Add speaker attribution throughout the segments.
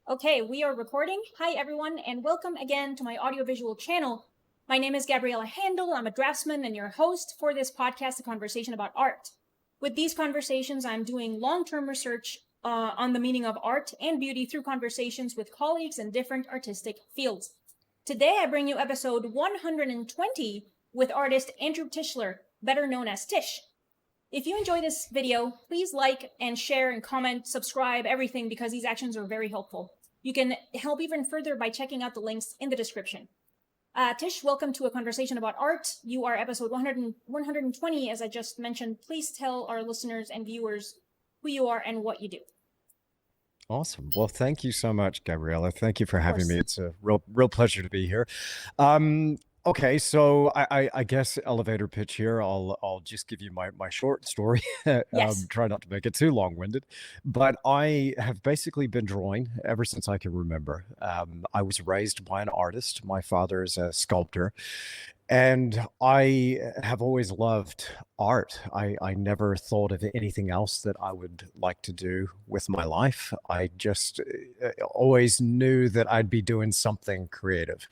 Speaker 1: Okay, we are recording. Hi, everyone, and welcome again to my audiovisual channel. My name is Gabriela Handal. I'm a draftsman and your host for this podcast, A Conversation About Art. With these conversations, I'm doing long-term research on the meaning of art and beauty through conversations with colleagues in different artistic fields. Today, I bring you episode 120 with artist Andrew Tischler, better known as Tisch. If you enjoy this video, please like and share and comment, subscribe, everything, because these actions are very helpful. You can help even further by checking out the links in the description. Tish, welcome to A Conversation About Art. You are episode 120, as I just mentioned. Please tell our listeners and viewers who you are and what you do.
Speaker 2: Awesome. Well, thank you so much, Gabriela. Thank you for
Speaker 1: Of
Speaker 2: having
Speaker 1: course.
Speaker 2: me. It's a real pleasure to be here. Okay, so I guess elevator pitch here. I'll just give you my short story.
Speaker 1: Yes.
Speaker 2: Try not to make it too long-winded, but I have basically been drawing ever since I can remember. I was raised by an artist. My father is a sculptor, and I have always loved art. I never thought of anything else that I would like to do with my life. I just always knew that I'd be doing something creative.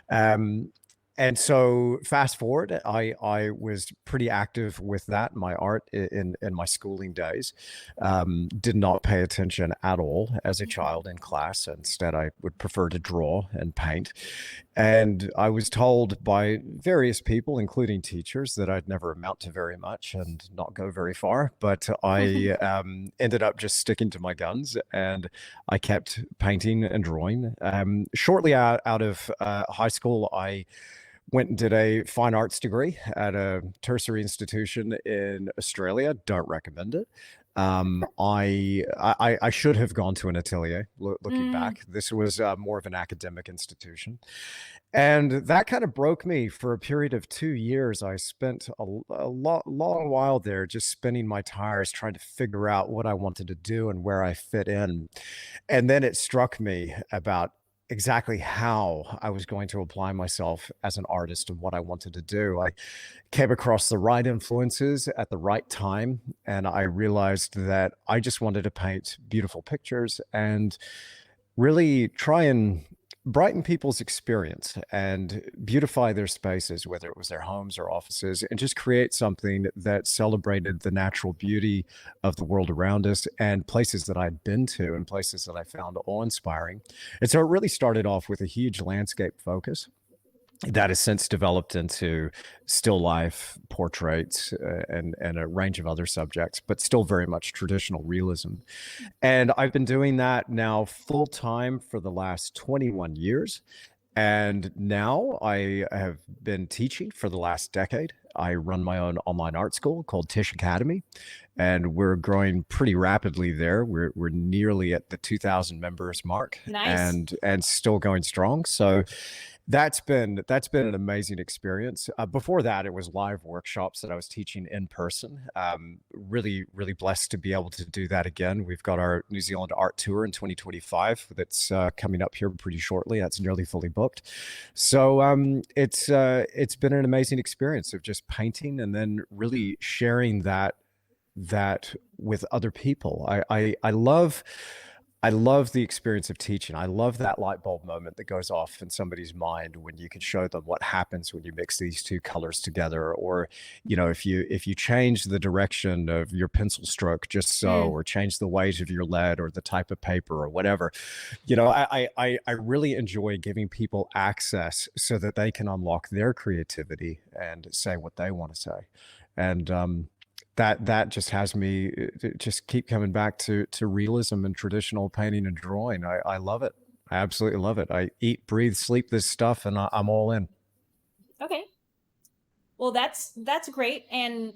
Speaker 2: Um, and so fast forward, I was pretty active with that, my art in my schooling days. Did not pay attention at all as a child in class. Instead, I would prefer to draw and paint. And I was told by various people, including teachers, that I'd never amount to very much and not go very far. But I ended up just sticking to my guns, and I kept painting and drawing. Shortly out of high school, I went and did a fine arts degree at a tertiary institution in Australia. Don't recommend it. I should have gone to an atelier. Looking back, this was more of an academic institution, and that kind of broke me for a period of 2 years. I spent long while there, just spinning my tires, trying to figure out what I wanted to do and where I fit in. And then it struck me about exactly how I was going to apply myself as an artist and what I wanted to do. I came across the right influences at the right time, and I realized that I just wanted to paint beautiful pictures and really try and brighten people's experience and beautify their spaces, whether it was their homes or offices, and just create something that celebrated the natural beauty of the world around us and places that I'd been to and places that I found awe-inspiring. And so it really started off with a huge landscape focus that has since developed into still life portraits, and a range of other subjects, but still very much traditional realism. And I've been doing that now full time for the last 21 years. And now I have been teaching for the last decade. I run my own online art school called Tisch Academy, and we're growing pretty rapidly there. We're nearly at the 2,000 members mark,
Speaker 1: Nice.
Speaker 2: and still going strong. So that's been an amazing experience. Before that, it was live workshops that I was teaching in person. Really blessed to be able to do that again. We've got our New Zealand art tour in 2025 that's coming up here pretty shortly. That's nearly fully booked. So it's been an amazing experience of just painting and then really sharing that with other people. I love the experience of teaching. I love that light bulb moment that goes off in somebody's mind when you can show them what happens when you mix these two colors together, or if you change the direction of your pencil stroke just so,
Speaker 1: Mm.
Speaker 2: or change the weight of your lead or the type of paper or whatever. I really enjoy giving people access so that they can unlock their creativity and say what they want to say. And that just has me just keep coming back to realism and traditional painting and drawing. I love it. I absolutely love it. I eat, breathe, sleep this stuff, and I'm all in.
Speaker 1: Okay. Well, that's great, and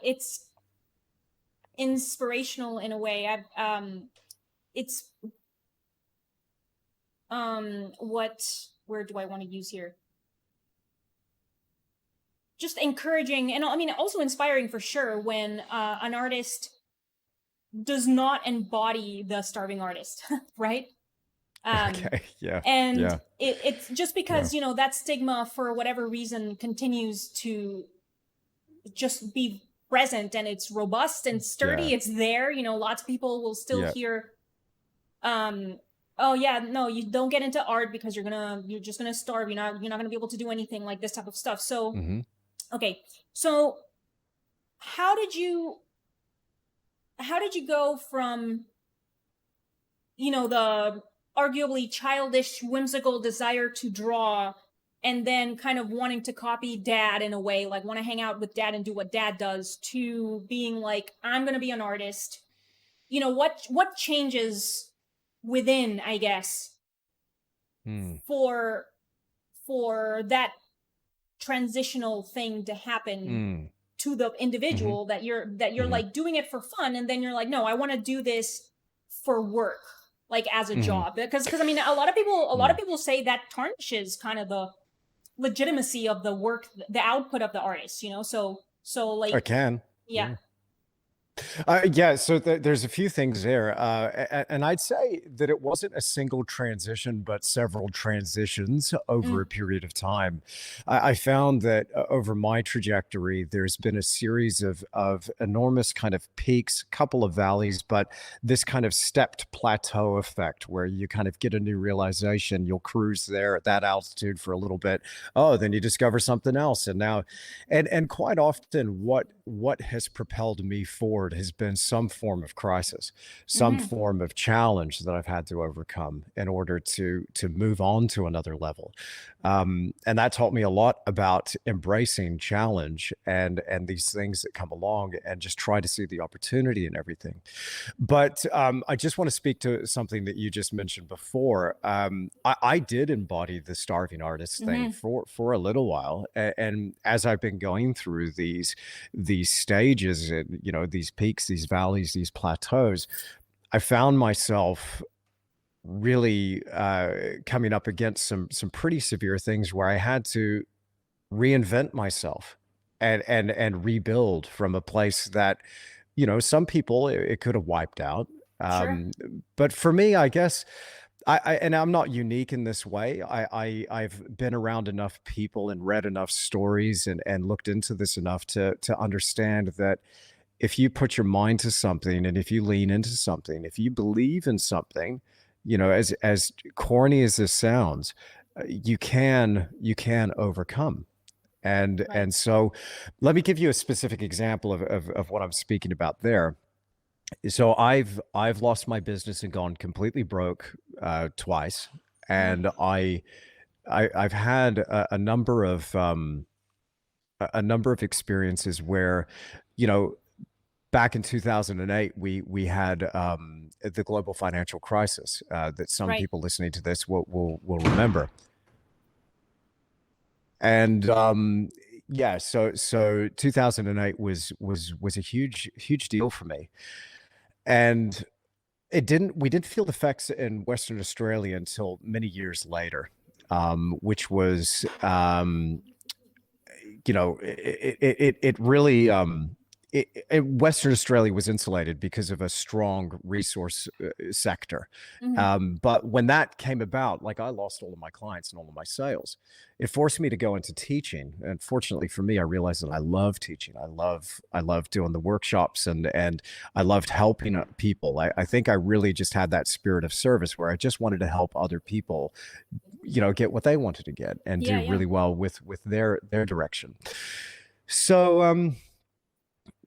Speaker 1: it's inspirational in a way. It's what word do I want to use here? Just encouraging, and I mean also inspiring for sure when an artist does not embody the starving artist, right? Um,
Speaker 2: Okay. Yeah.
Speaker 1: and
Speaker 2: Yeah.
Speaker 1: it's just
Speaker 2: Yeah.
Speaker 1: because that stigma for whatever reason continues to just be present, and it's robust and
Speaker 2: Yeah.
Speaker 1: sturdy. It's there. Lots of people will still
Speaker 2: Yeah.
Speaker 1: hear um oh yeah, no, you don't get into art because you're just gonna starve. You're not gonna be able to do anything like this type of stuff. So
Speaker 2: Hmm.
Speaker 1: okay, so how did you how did you go from the arguably childish, whimsical desire to draw, and then kind of wanting to copy dad in a way, like want to hang out with dad and do what dad does, to being like, I'm going to be an artist. What changes within, I guess,
Speaker 2: Mm.
Speaker 1: for that transitional thing to happen
Speaker 2: Mm.
Speaker 1: to the
Speaker 2: Hmm.
Speaker 1: individual, that you're
Speaker 2: Hmm.
Speaker 1: like doing it for fun, and then you're like, no, I want to do this for work, like as a
Speaker 2: Hmm.
Speaker 1: job. Because I mean, a lot of people say that tarnishes kind of the legitimacy of the work, the output of the artist, so
Speaker 2: I
Speaker 1: like,
Speaker 2: can.
Speaker 1: yeah.
Speaker 2: Yeah. Yeah, so there's a few things there. And I'd say that it wasn't a single transition, but several transitions over a
Speaker 1: Mm,
Speaker 2: period of time. I found that over my trajectory, there's been a series of enormous kind of peaks, couple of valleys, but this kind of stepped plateau effect where you kind of get a new realization, you'll cruise there at that altitude for a little bit. Oh, then you discover something else. And now and quite often what has propelled me forward has been some form of crisis, some
Speaker 1: mm-hmm,
Speaker 2: form of challenge that I've had to overcome in order to move on to another level. And that taught me a lot about embracing challenge and these things that come along and just try to see the opportunity in everything. But I just want to speak to something that you just mentioned before. I did embody the starving artist thing
Speaker 1: mm-hmm,
Speaker 2: for a little while, and as I've been going through these stages, and these peaks, these valleys, these plateaus, I found myself really coming up against some pretty severe things where I had to reinvent myself and rebuild from a place that some people it could have wiped out.
Speaker 1: sure,
Speaker 2: But for me, I guess and I'm not unique in this way. I've been around enough people and read enough stories and looked into this enough to understand that if you put your mind to something and if you lean into something, if you believe in something, as corny as this sounds, you can overcome. And
Speaker 1: right,
Speaker 2: and so let me give you a specific example of what I'm speaking about there. So I've lost my business and gone completely broke twice,
Speaker 1: mm,
Speaker 2: and I've had a number of experiences where, you know, back in 2008 we had the global financial crisis that some
Speaker 1: right,
Speaker 2: people listening to this will remember. And yeah, so 2008 was a huge deal for me, and we didn't feel the effects in Western Australia until many years later, which was it really Western Australia was insulated because of a strong resource sector.
Speaker 1: mm-hmm,
Speaker 2: But when that came about, like I lost all of my clients and all of my sales, it forced me to go into teaching. And fortunately for me, I realized that I love teaching. I love doing the workshops and I loved helping people. I think I really just had that spirit of service where I just wanted to help other people, get what they wanted to get and
Speaker 1: yeah,
Speaker 2: do
Speaker 1: yeah,
Speaker 2: really well with their direction. So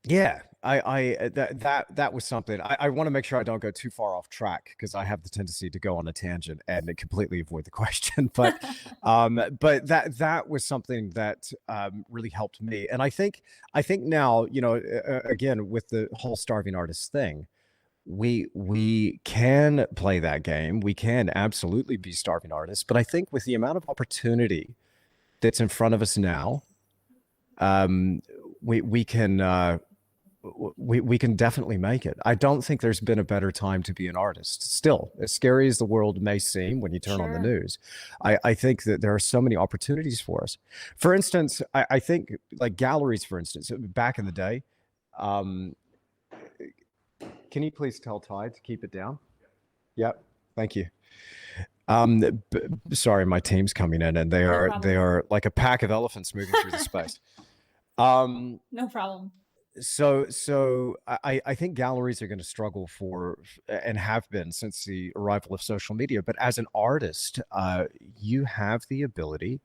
Speaker 2: yeah, that was something. I want to make sure I don't go too far off track because I have the tendency to go on a tangent and completely avoid the question. But that was something that really helped me. And I think now, again with the whole starving artist thing, we can play that game. We can absolutely be starving artists. But I think with the amount of opportunity that's in front of us now, um, we can we can definitely make it. I don't think there's been a better time to be an artist. Still, as scary as the world may seem when you turn on the
Speaker 1: sure,
Speaker 2: news, I think that there are so many opportunities for us. For instance, I think like galleries, for instance, back in the day. Um, can you please tell Ty to keep it down? Yep. Thank you. Sorry, my team's coming in and
Speaker 1: no
Speaker 2: they
Speaker 1: problem,
Speaker 2: are like a pack of elephants moving through the space. Um,
Speaker 1: no problem.
Speaker 2: I think galleries are going to struggle for, and have been since the arrival of social media. But as an artist, you have the ability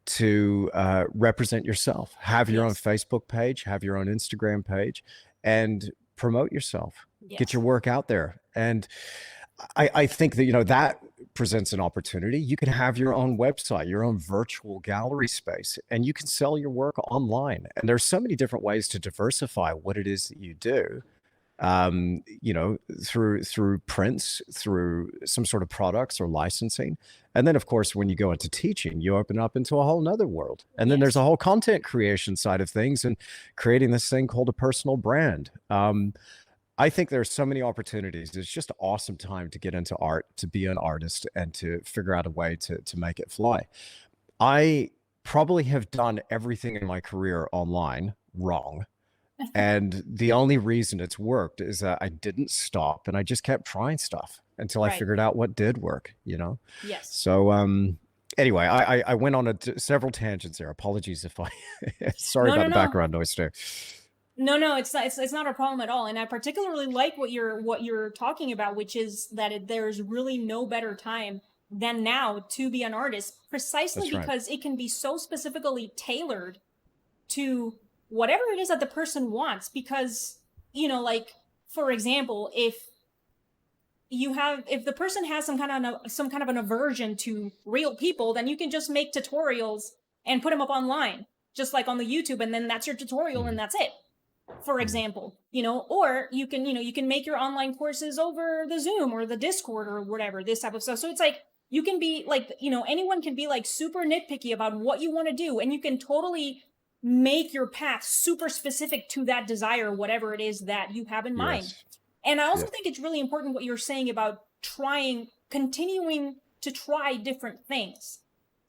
Speaker 2: to represent yourself, have your own
Speaker 1: Yes.
Speaker 2: Facebook page, have your own Instagram page, and promote yourself, get your
Speaker 1: Yes.
Speaker 2: work out there. And I think that, that presents an opportunity. You can have your own website, your own virtual gallery space, and you can sell your work online. And there's so many different ways to diversify what it is that you do. Through prints, through some sort of products or licensing. And then, of course, when you go into teaching, you open up into a whole nother world. And then there's a
Speaker 1: Yes.
Speaker 2: whole content creation side of things and creating this thing called a personal brand. I think there's so many opportunities. It's just an awesome time to get into art, to be an artist, and to figure out a way to make it fly. I probably have done everything in my career online wrong. And the only reason it's worked is that I didn't stop and I just kept trying stuff until I
Speaker 1: Right.
Speaker 2: figured out what did work.
Speaker 1: Yes.
Speaker 2: So, anyway, I went on several tangents there. Apologies if I, sorry
Speaker 1: No,
Speaker 2: about
Speaker 1: no,
Speaker 2: the
Speaker 1: no.
Speaker 2: background noise too.
Speaker 1: No, no, it's not a problem at all. And I particularly like what you're talking about, which is that there's really no better time than now to be an artist, precisely
Speaker 2: That's right.
Speaker 1: because it can be so specifically tailored to whatever it is that the person wants. Because, like, for example, if the person has some kind of an aversion to real people, then you can just make tutorials and put them up online, just like on the YouTube, and then that's your tutorial and
Speaker 2: Mhm.
Speaker 1: that's it, for
Speaker 2: Mhm.
Speaker 1: example. Or you can make your online courses over the Zoom or the Discord or whatever, this type of stuff. So it's like, you can be like, anyone can be like super nitpicky about what you want to do, and you can totally make your path super specific to that desire, whatever it is that you have in mind.
Speaker 2: Yes.
Speaker 1: And I also
Speaker 2: Yes.
Speaker 1: think it's really important what you're saying about continuing to try different things,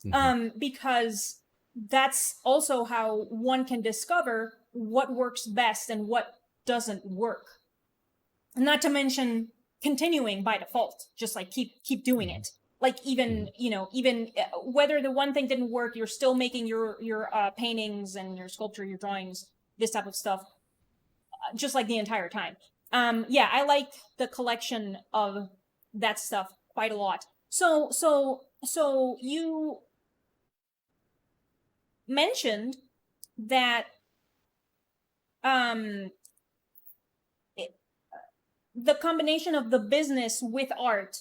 Speaker 2: Mhm.
Speaker 1: because that's also how one can discover what works best and what doesn't work. Not to mention continuing by default, just like keep doing
Speaker 2: Mhm.
Speaker 1: it. Like, even
Speaker 2: Mhm.
Speaker 1: even whether the one thing didn't work, you're still making your paintings and your sculpture, your drawings, this type of stuff, just like the entire time. Yeah, I like the collection of that stuff quite a lot. So you mentioned that um it, the combination of the business with art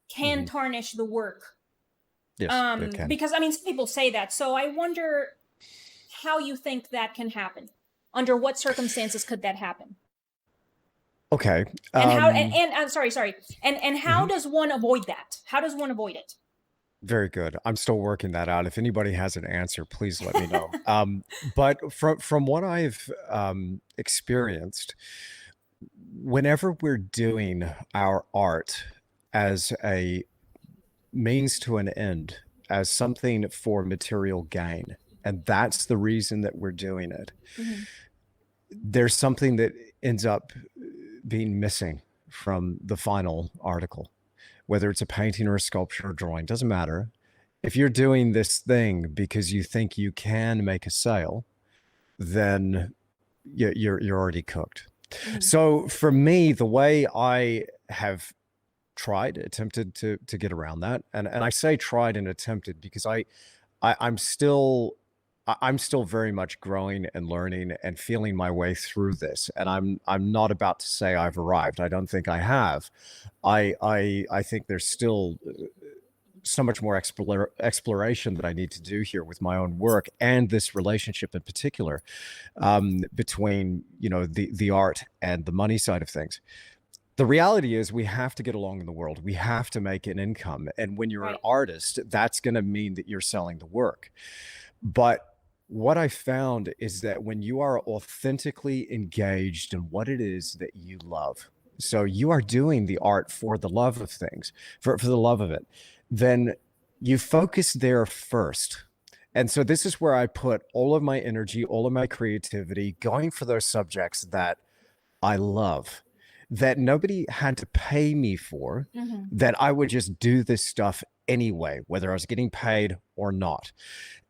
Speaker 1: can
Speaker 2: Mhm.
Speaker 1: tarnish the work.
Speaker 2: Yes, it can.
Speaker 1: Because I mean, some people say that. So I wonder how you think that can happen. Under what circumstances could that happen?
Speaker 2: Okay.
Speaker 1: And how and I'm sorry. And how
Speaker 2: Mhm.
Speaker 1: does one avoid that? How does one avoid it?
Speaker 2: Very good. I'm still working that out. If anybody has an answer, please let me know. But from what I've experienced, whenever we're doing our art as a means to an end, as something for material gain, and that's the reason that we're doing it,
Speaker 1: Mm-hmm.
Speaker 2: there's something that ends up being missing from the final article, whether it's a painting or a sculpture or drawing, doesn't matter. If you're doing this thing because you think you can make a sale, then you're already cooked.
Speaker 1: Mm-hmm.
Speaker 2: So for me, the way I have attempted to get around that, and I say tried and attempted because I'm still I'm still very much growing and learning and feeling my way through this. And I'm not about to say I've arrived. I don't think I have. I think there's still so much more exploration that I need to do here with my own work and this relationship in particular, between the art and the money side of things. The reality is we have to get along in the world. We have to make an income. And when you're an
Speaker 1: Right.
Speaker 2: artist, that's going to mean that you're selling the work. But what I found is that when you are authentically engaged in what it is that you love, so you are doing the art for the love of things, for the love of it, then you focus there first. And so this is where I put all of my energy, all of my creativity, going for those subjects that I love, that nobody had to pay me for,
Speaker 1: Mm-hmm.
Speaker 2: that I would just do this stuff anyway, whether I was getting paid or not.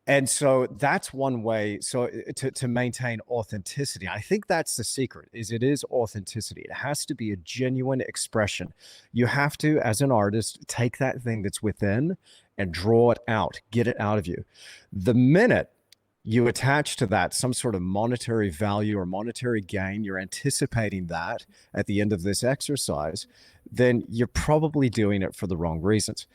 Speaker 2: And so that's one way. So to maintain authenticity, I think that's the secret. It is authenticity. It has to be a genuine expression. You have to, as an artist, take that thing that's within and draw it out, get it out of you. The minute you attach to that some sort of monetary value or monetary gain, you're anticipating that at the end of this exercise, then you're probably doing it for the wrong reasons.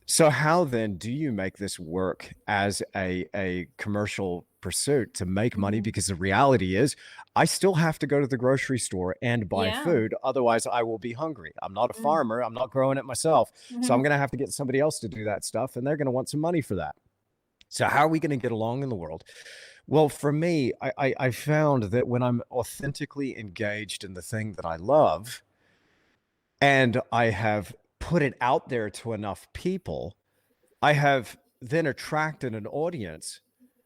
Speaker 2: So how then do you make this work as a commercial pursuit to make money?
Speaker 1: Mm-hmm.
Speaker 2: Because the reality is I still have to go to the grocery store and buy
Speaker 1: Yeah.
Speaker 2: food. Otherwise I will be hungry. I'm not a
Speaker 1: Mm-hmm.
Speaker 2: farmer. I'm not growing it myself. So I'm going to have to get somebody else to do that stuff, and they're going to want some money for that. So how are we going to get along in the world? Well, for me, I found that when I'm authentically engaged in the thing that I love, and I have put it out there to enough people, I have then attracted an audience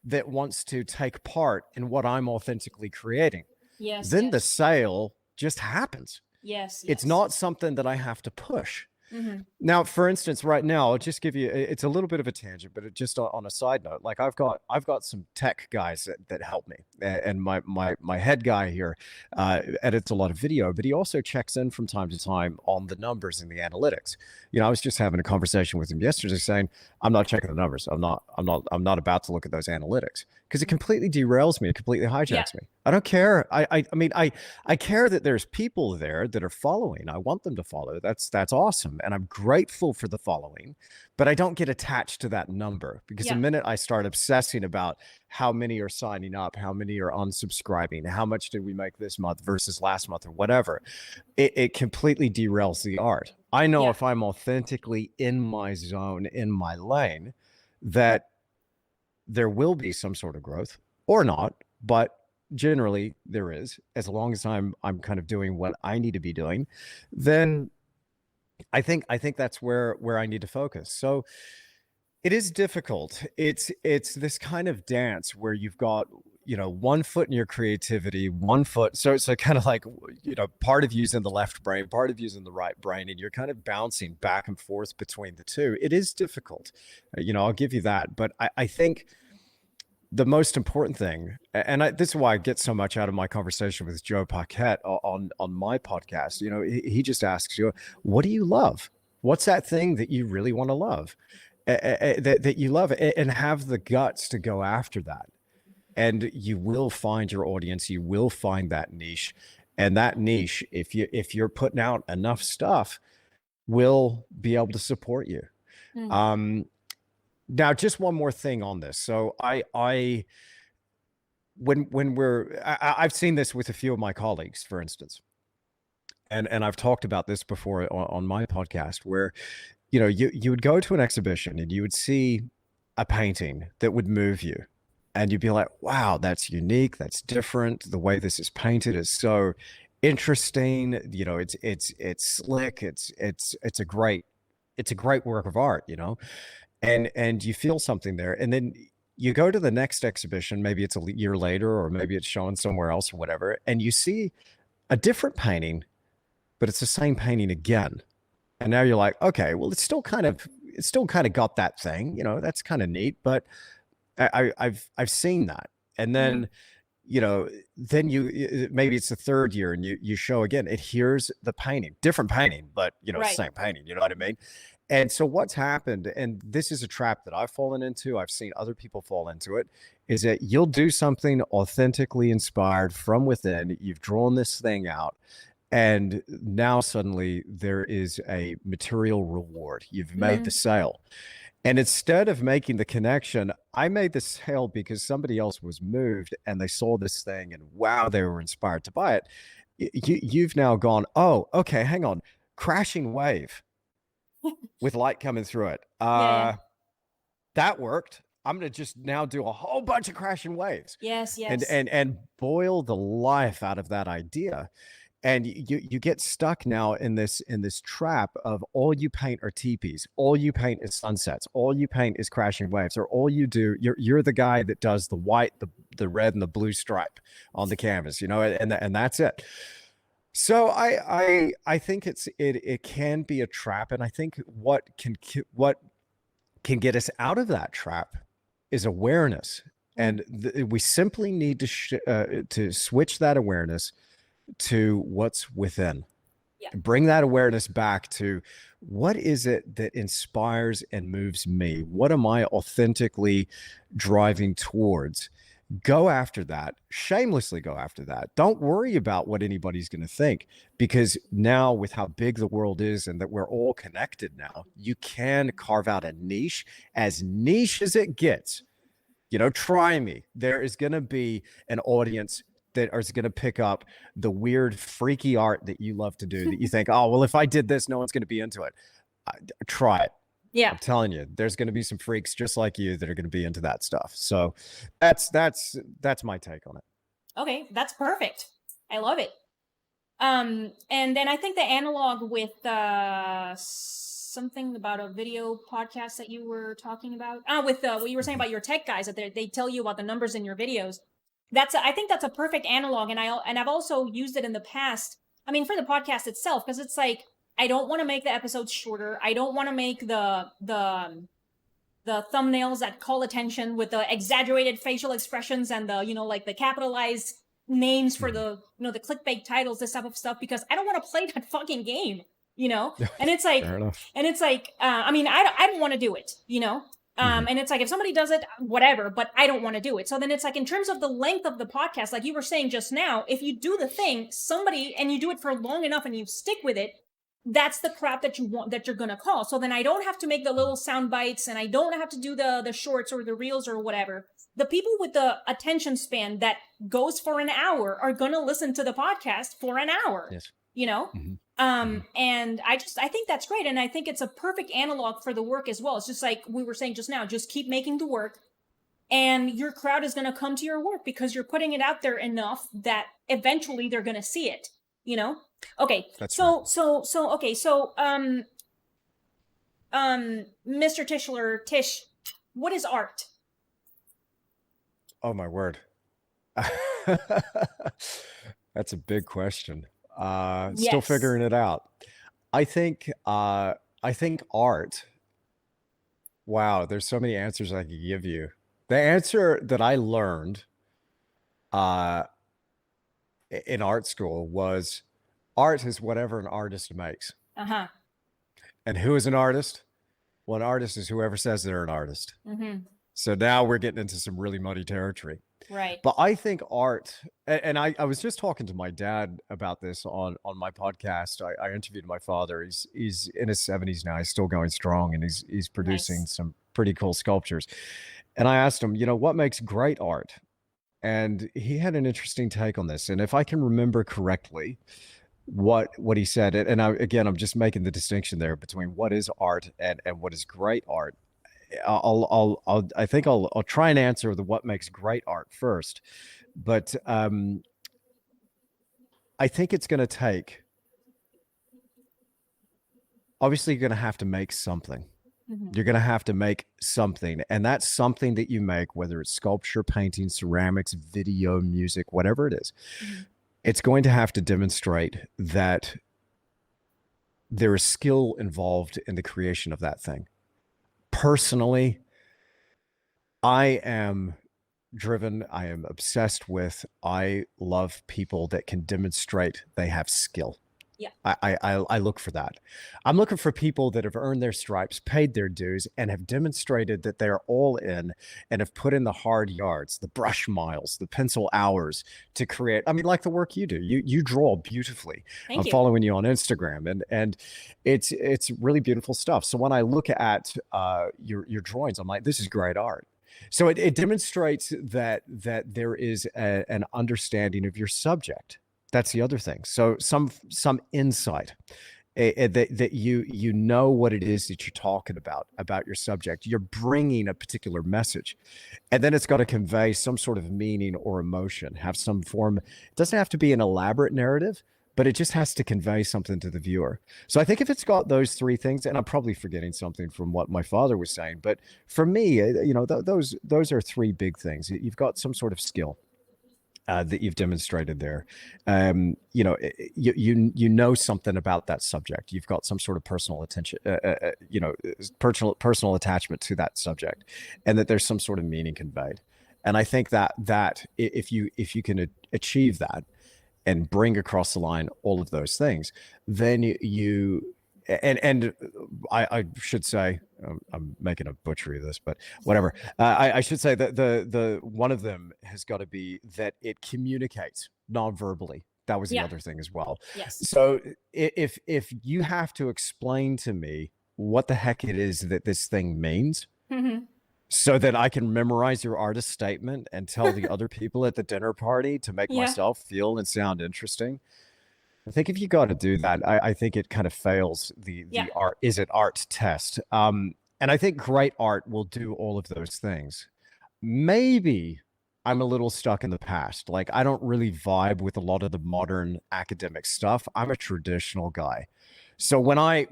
Speaker 2: that wants to take part in what I'm authentically creating.
Speaker 1: Yes,
Speaker 2: Then the
Speaker 1: yes.
Speaker 2: sale just happens.
Speaker 1: Yes,
Speaker 2: It's
Speaker 1: yes.
Speaker 2: not something that I have to push.
Speaker 1: Mm-hmm.
Speaker 2: Now, for instance, right now, I'll just give you, it's a little bit of a tangent, but just on a side note, like I've got some tech guys that help me. And my head guy here edits a lot of video, but he also checks in from time to time on the numbers and the analytics. I was just having a conversation with him yesterday saying, I'm not checking the numbers. I'm not about to look at those analytics, because it completely derails me. It completely
Speaker 1: Yeah.
Speaker 2: hijacks me. I don't care. I care that there's people there that are following. I want them to follow. That's awesome. And I'm grateful for the following, but I don't get attached to that number, because the
Speaker 1: Yeah.
Speaker 2: minute I start obsessing about how many are signing up, how many are unsubscribing, how much did we make this month versus last month or whatever, it completely derails the art. I know
Speaker 1: Yeah.
Speaker 2: if I'm authentically in my zone, in my lane, that there will be some sort of growth or not, but generally there is, as long as I'm kind of doing what I need to be doing. Then I think that's where I need to focus. So it is difficult. It's this kind of dance where you've got, one foot in your creativity, one foot. So kind of like, part of you's in the left brain, part of you's in the right brain, and you're kind of bouncing back and forth between the two. It is difficult. I'll give you that. But I think the most important thing, and this is why I get so much out of my conversation with Joe Paquette on my podcast. He just asks you, what do you love? What's that thing that you really want to love, that you love, and have the guts to go after that. And you will find your audience. You will find that niche, and that niche, if you're putting out enough stuff, will be able to support you.
Speaker 1: Mm.
Speaker 2: Now, just one more thing on this. So I've seen this with a few of my colleagues, for instance, and I've talked about this before on my podcast, where you would go to an exhibition and you would see a painting that would move you, and you'd be like, wow, that's unique, that's different. The way this is painted is so interesting. It's slick. It's a great work of art. And you feel something there, and then you go to the next exhibition, maybe it's a year later, or maybe it's shown somewhere else or whatever, and you see a different painting, but it's the same painting again. And now you're like, okay, well, it's still kind of got that thing, that's kind of neat, but I've seen that. And
Speaker 1: Mm-hmm.
Speaker 2: then then maybe it's the third year, and you show again, it here's the painting, different painting, but
Speaker 1: Right.
Speaker 2: same painting, you know what I mean? And so what's happened, and this is a trap that I've fallen into, I've seen other people fall into it, is that you'll do something authentically inspired from within. You've drawn this thing out, and now suddenly there is a material reward. You've made
Speaker 1: Mm-hmm.
Speaker 2: the sale. And instead of making the connection, I made the sale because somebody else was moved and they saw this thing and wow, they were inspired to buy it. You've now gone, oh, okay, hang on. Crashing wave with light coming through it.
Speaker 1: Yeah, yeah.
Speaker 2: That worked. I'm going to just now do a whole bunch of crashing waves
Speaker 1: Yes,
Speaker 2: and
Speaker 1: yes.
Speaker 2: and boil the life out of that idea. And you get stuck now in this trap of all you paint are teepees, all you paint is sunsets, all you paint is crashing waves, or all you do, you're the guy that does the white, the red, and the blue stripe on the canvas, and that's it. So I think it can be a trap, and I think what can get us out of that trap is awareness. And we simply need to switch that awareness to what's within.
Speaker 1: Yeah.
Speaker 2: Bring that awareness back to what is it that inspires and moves me? What am I authentically driving towards? Go after that, shamelessly go after that. Don't worry about what anybody's going to think, because now with how big the world is and that we're all connected now, you can carve out a niche as it gets. You know, try me. There is going to be an audience that is going to pick up the weird, freaky art that you love to do, that you think, oh, well, if I did this, no one's going to be into it. Try it.
Speaker 1: Yeah.
Speaker 2: I'm telling you, there's going to be some freaks just like you that are going to be into that stuff. So that's my take on it.
Speaker 1: Okay, that's perfect. I love it. And then I think the analog with something about a video podcast that you were talking about, with what you were saying about your tech guys, that they tell you about the numbers in your videos. I think that's a perfect analog, and I've also used it in the past. I mean, for the podcast itself, because it's like, I don't want to make the episodes shorter. I don't want to make the thumbnails that call attention with the exaggerated facial expressions and the, you know, like the capitalized names for the, you know, the clickbait titles, this type of stuff, because I don't want to play that fucking game, you know? And it's like, I mean, I don't want to do it, you know? And it's like, if somebody does it, whatever, but I don't want to do it. So then it's like, in terms of the length of the podcast, like you were saying just now, if you do the thing, and you do it for long enough and you stick with it, that's the crap that you want, that you're going to call. So then I don't have to make the little sound bites, and I don't have to do the shorts or the reels or whatever. The people with the attention span that goes for an hour are going to listen to the podcast for an hour, you know? And I think that's great. And I think it's a perfect analog for the work as well. It's just like we were saying just now, just keep making the work, and your crowd is going to come to your work because you're putting it out there enough that eventually they're going to see it, you know? Okay. So Mr. Tischler, Tisch, what is art?
Speaker 2: Oh my word. That's a big question. Still figuring it out. I think art. Wow, there's so many answers I could give you. The answer that I learned in art school was, art is whatever an artist makes. And who is an artist? Well, an artist is whoever says they're an artist. So now we're getting into some really muddy territory.
Speaker 1: Right.
Speaker 2: But I think art, and I was just talking to my dad about this on my podcast. I interviewed my father. He's in his 70s now. He's still going strong, and he's producing some pretty cool sculptures. And I asked him, you know, what makes great art? And he had an interesting take on this. And if I can remember correctly, what he said, and I'm just making the distinction there between what is art and what is great art. I think I'll try and answer the what makes great art first, but I think it's going to take, obviously you're going to have to make something. You're going to have to make something, and that's something that you make, whether it's sculpture, painting, ceramics, video, music, whatever it is. It's going to have to demonstrate that there is skill involved in the creation of that thing. Personally, I am driven. I am obsessed with, I love people that can demonstrate they have skill.
Speaker 1: Yeah.
Speaker 2: I look for that. I'm looking for people that have earned their stripes, paid their dues, and have demonstrated that they're all in and have put in the hard yards, the brush miles, the pencil hours to create. I mean, like the work you do. You draw beautifully. I'm following you on Instagram, and it's really beautiful stuff. So when I look at your drawings, I'm like, this is great art. So it demonstrates that there is an understanding of your subject. That's the other thing. So some insight that you know what it is that you're talking about your subject. You're bringing a particular message, and then it's got to convey some sort of meaning or emotion, have some form. It doesn't have to be an elaborate narrative, but it just has to convey something to the viewer. So I think if it's got those three things, and I'm probably forgetting something from what my father was saying, but for me, you know, those are three big things. You've got some sort of skill. that you've demonstrated there. You know something about that subject. You've got some sort of personal attention, personal attachment to that subject, and that there's some sort of meaning conveyed. And I think that if you can achieve that and bring across the line all of those things, then you and I should say, I'm making a butchery of this, but whatever. I should say that the one of them has got to be that it communicates non-verbally. That was the
Speaker 1: Yeah.
Speaker 2: other thing as well.
Speaker 1: Yes.
Speaker 2: So if you have to explain to me what the heck it is that this thing means, so that I can memorize your artist statement and tell the other people at the dinner party to make
Speaker 1: Yeah.
Speaker 2: myself feel and sound interesting. I think if you got to do that, I think it kind of fails the
Speaker 1: Yeah.
Speaker 2: art, is it art test. And I think great art will do all of those things. Maybe I'm a little stuck in the past. Like, I don't really vibe with a lot of the modern academic stuff. I'm a traditional guy. So when I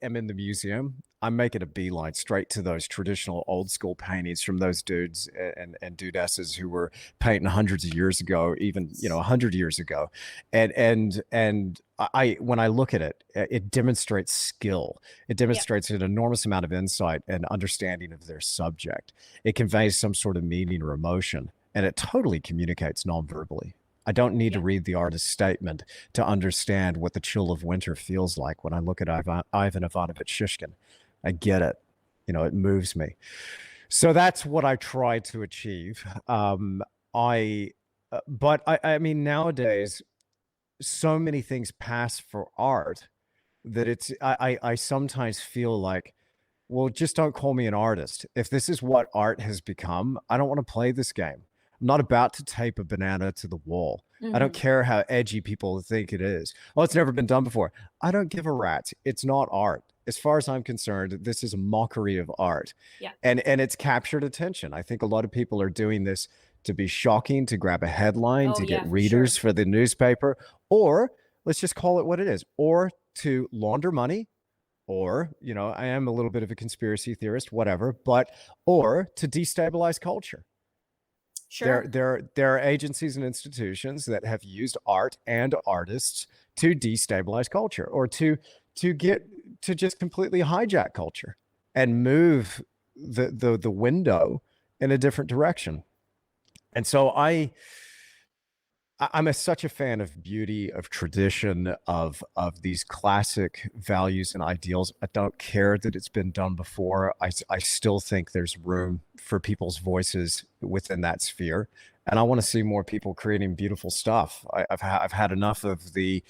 Speaker 2: am in the museum, I'm making a beeline straight to those traditional old school paintings from those dudes and dudesses who were painting hundreds of years ago, even 100 years ago, and I when I look at it, it demonstrates skill. It demonstrates an enormous amount of insight and understanding of their subject. It conveys some sort of meaning or emotion, and it totally communicates non-verbally. I don't need to read the artist's statement to understand what the chill of winter feels like when I look at Ivan Ivanovich Shishkin. I get it. It moves me. So that's what I try to achieve. But I mean, nowadays, so many things pass for art that I sometimes feel like, well, just don't call me an artist. If this is what art has become, I don't want to play this game. I'm not about to tape a banana to the wall. I don't care how edgy people think it is. Oh, it's never been done before. I don't give a rat's. It's not art. As far as I'm concerned, this is a mockery of art.
Speaker 1: Yeah.
Speaker 2: And it's captured attention. I think a lot of people are doing this to be shocking, to grab a headline, to get readers for the newspaper, or let's just call it what it is, or to launder money, or, I am a little bit of a conspiracy theorist, whatever, or to destabilize culture.
Speaker 1: Sure.
Speaker 2: There are agencies and institutions that have used art and artists to destabilize culture, or to just completely hijack culture and move the window in a different direction. And so I'm such a fan of beauty, of tradition, of these classic values and ideals. I don't care that it's been done before. I still think there's room for people's voices within that sphere, and I want to see more people creating beautiful stuff. I've had enough of the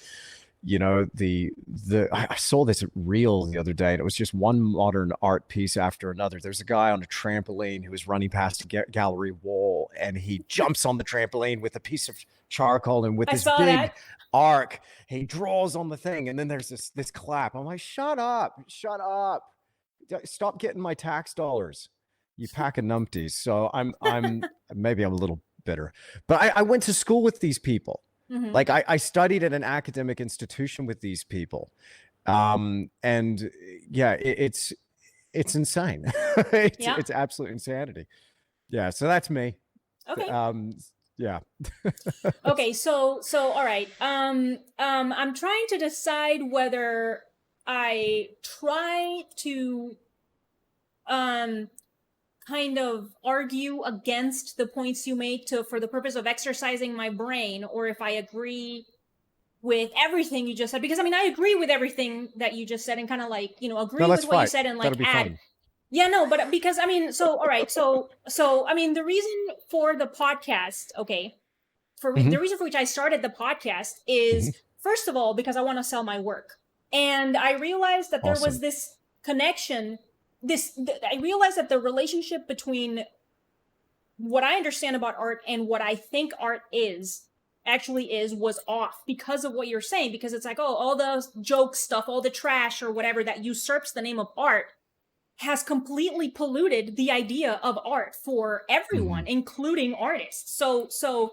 Speaker 2: I saw this reel the other day, and it was just one modern art piece after another. There's a guy on a trampoline who was running past a gallery wall, and he jumps on the trampoline with a piece of charcoal, and with this big arc, he draws on the thing, and then there's this clap. I'm like, shut up, stop getting my tax dollars, you pack of numpties. So I'm maybe I'm a little bitter, but I went to school with these people. Like, I studied at an academic institution with these people. And yeah, it's insane. It's absolute insanity. Yeah. So that's me.
Speaker 1: Okay.
Speaker 2: Yeah.
Speaker 1: Okay. So all right. I'm trying to decide whether I try to, kind of argue against the points you make for the purpose of exercising my brain, or if I agree with everything you just said. Because I mean, I agree with everything that you just said, and kind of like, agree with what you said, and like add.
Speaker 2: Fun.
Speaker 1: Yeah, no, but because I mean, so all right, so I mean, the reason for the podcast, okay, the reason for which I started the podcast is first of all because I want to sell my work, and I realized that there was this connection. I realized that the relationship between what I understand about art and what I think art was off because of what you're saying. Because it's like, oh, all the joke stuff, all the trash or whatever that usurps the name of art has completely polluted the idea of art for everyone, including artists. So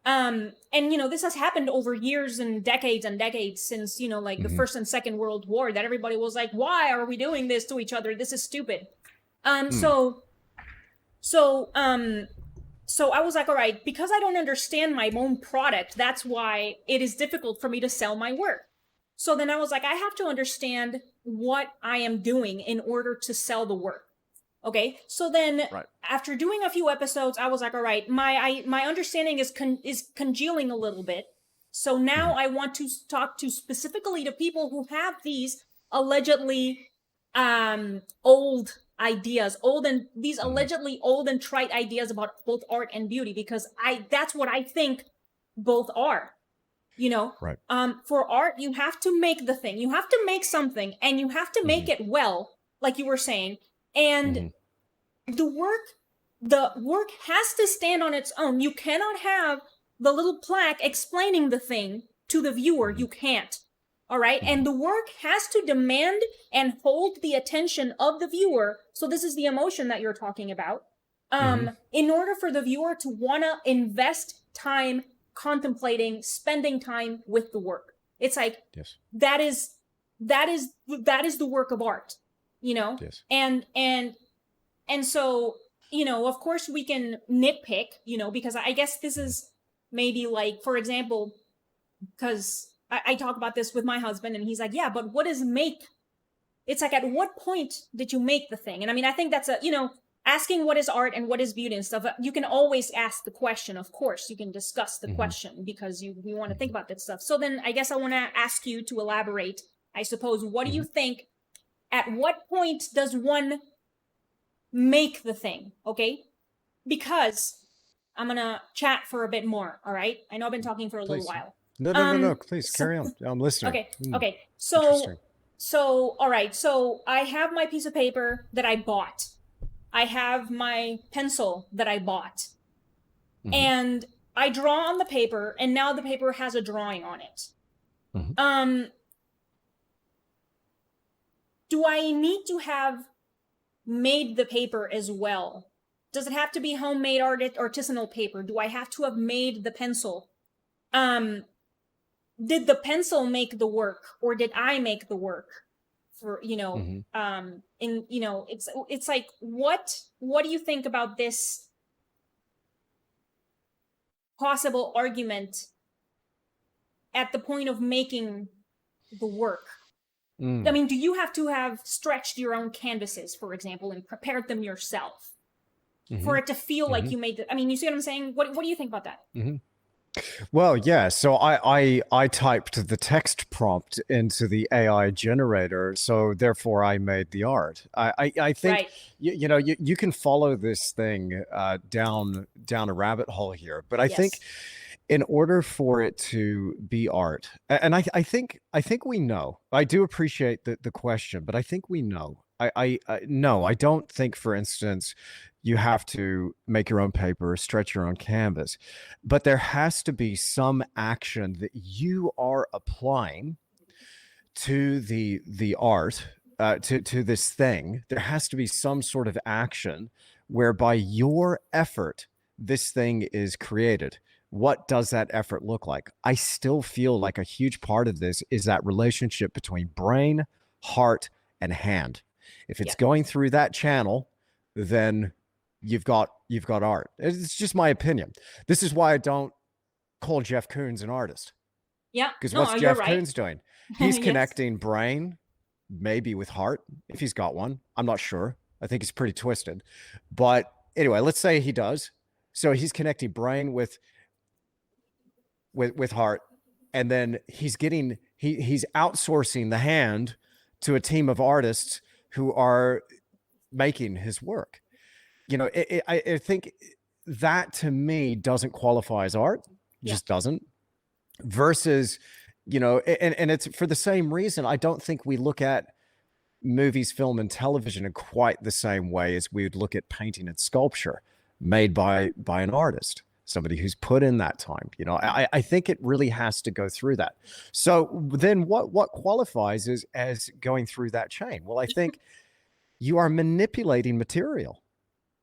Speaker 1: and this has happened over years and decades since like the First and Second World War, that everybody was like, why are we doing this to each other? This is stupid. So so I was like, all right, because I don't understand my own product, that's why it is difficult for me to sell my work. So then I was like, I have to understand what I am doing in order to sell the work. Okay, so then
Speaker 2: Right.
Speaker 1: after doing a few episodes, I was like, all right, my understanding is congealing a little bit. So now I want to talk to specifically to people who have these allegedly old ideas, these allegedly old and trite ideas about both art and beauty, because that's what I think both are. You know,
Speaker 2: Right.
Speaker 1: for art, you have to make the thing, you have to make something, and you have to make it well, like you were saying. And the work has to stand on its own. You cannot have the little plaque explaining the thing to the viewer. You can't. All right. And the work has to demand and hold the attention of the viewer. So this is the emotion that you're talking about. In order for the viewer to want to invest time contemplating, spending time with the work. It's like,
Speaker 2: yes,
Speaker 1: that is the work of art, you know?
Speaker 2: yes,
Speaker 1: And so, you know, of course we can nitpick, you know, because I guess this is maybe like, for example, because I talk about this with my husband and he's like, yeah, but what is make? It's like, at what point did you make the thing? And I mean, I think that's you know, asking what is art and what is beauty and stuff, you can always ask the question. Of course, you can discuss the question because we want to think about this stuff. So then I guess I want to ask you to elaborate, I suppose. What do you think, at what point does one make the thing? Okay, because I'm gonna chat for a bit more. All right, I know I've been talking for a little
Speaker 2: please.
Speaker 1: while.
Speaker 2: No, please carry on. I'm listening.
Speaker 1: Okay, so all right, so I have my piece of paper that I bought, I have my pencil that I bought, and I draw on the paper, and now the paper has a drawing on it. Do I need to have made the paper as well? Does it have to be homemade artisanal paper? Do I have to have made the pencil? Did the pencil make the work, or did I make the work? For, you know, in, you know, it's like, what do you think about this possible argument at the point of making the work? I mean, do you have to have stretched your own canvases, for example, and prepared them yourself for it to feel like you made I mean, you see what I'm saying? What do you think about that?
Speaker 2: Well, yeah. So I typed the text prompt into the AI generator, so therefore I made the art. I think
Speaker 1: Right.
Speaker 2: you know, you can follow this thing down a rabbit hole here, but I think in order for it to be art, and I think we know. I do appreciate the question, but I think we know. No, I don't think, for instance, you have to make your own paper, stretch your own canvas, but there has to be some action that you are applying to the art, to this thing. There has to be some sort of action whereby your effort, this thing is created. What does that effort look like? I still feel like a huge part of this is that relationship between brain, heart, and hand. If it's going through that channel, then you've got art. It's just my opinion. This is why I don't call Jeff Koons an artist.
Speaker 1: Yeah.
Speaker 2: Because
Speaker 1: No,
Speaker 2: what's
Speaker 1: you're
Speaker 2: Jeff
Speaker 1: right.
Speaker 2: Koons doing? He's
Speaker 1: Yes.
Speaker 2: connecting brain, maybe with heart, if he's got one. I'm not sure. I think he's pretty twisted. But anyway, let's say he does. So he's connecting brain with heart, and then he's outsourcing the hand to a team of artists who are making his work. You know, I think that, to me, doesn't qualify as art. Just doesn't. Versus, you know, and it's for the same reason. I don't think we look at movies, film, and television in quite the same way as we would look at painting and sculpture made by an artist, somebody who's put in that time. You know, I think it really has to go through that. So then what qualifies as going through that chain? Well, I think you are manipulating material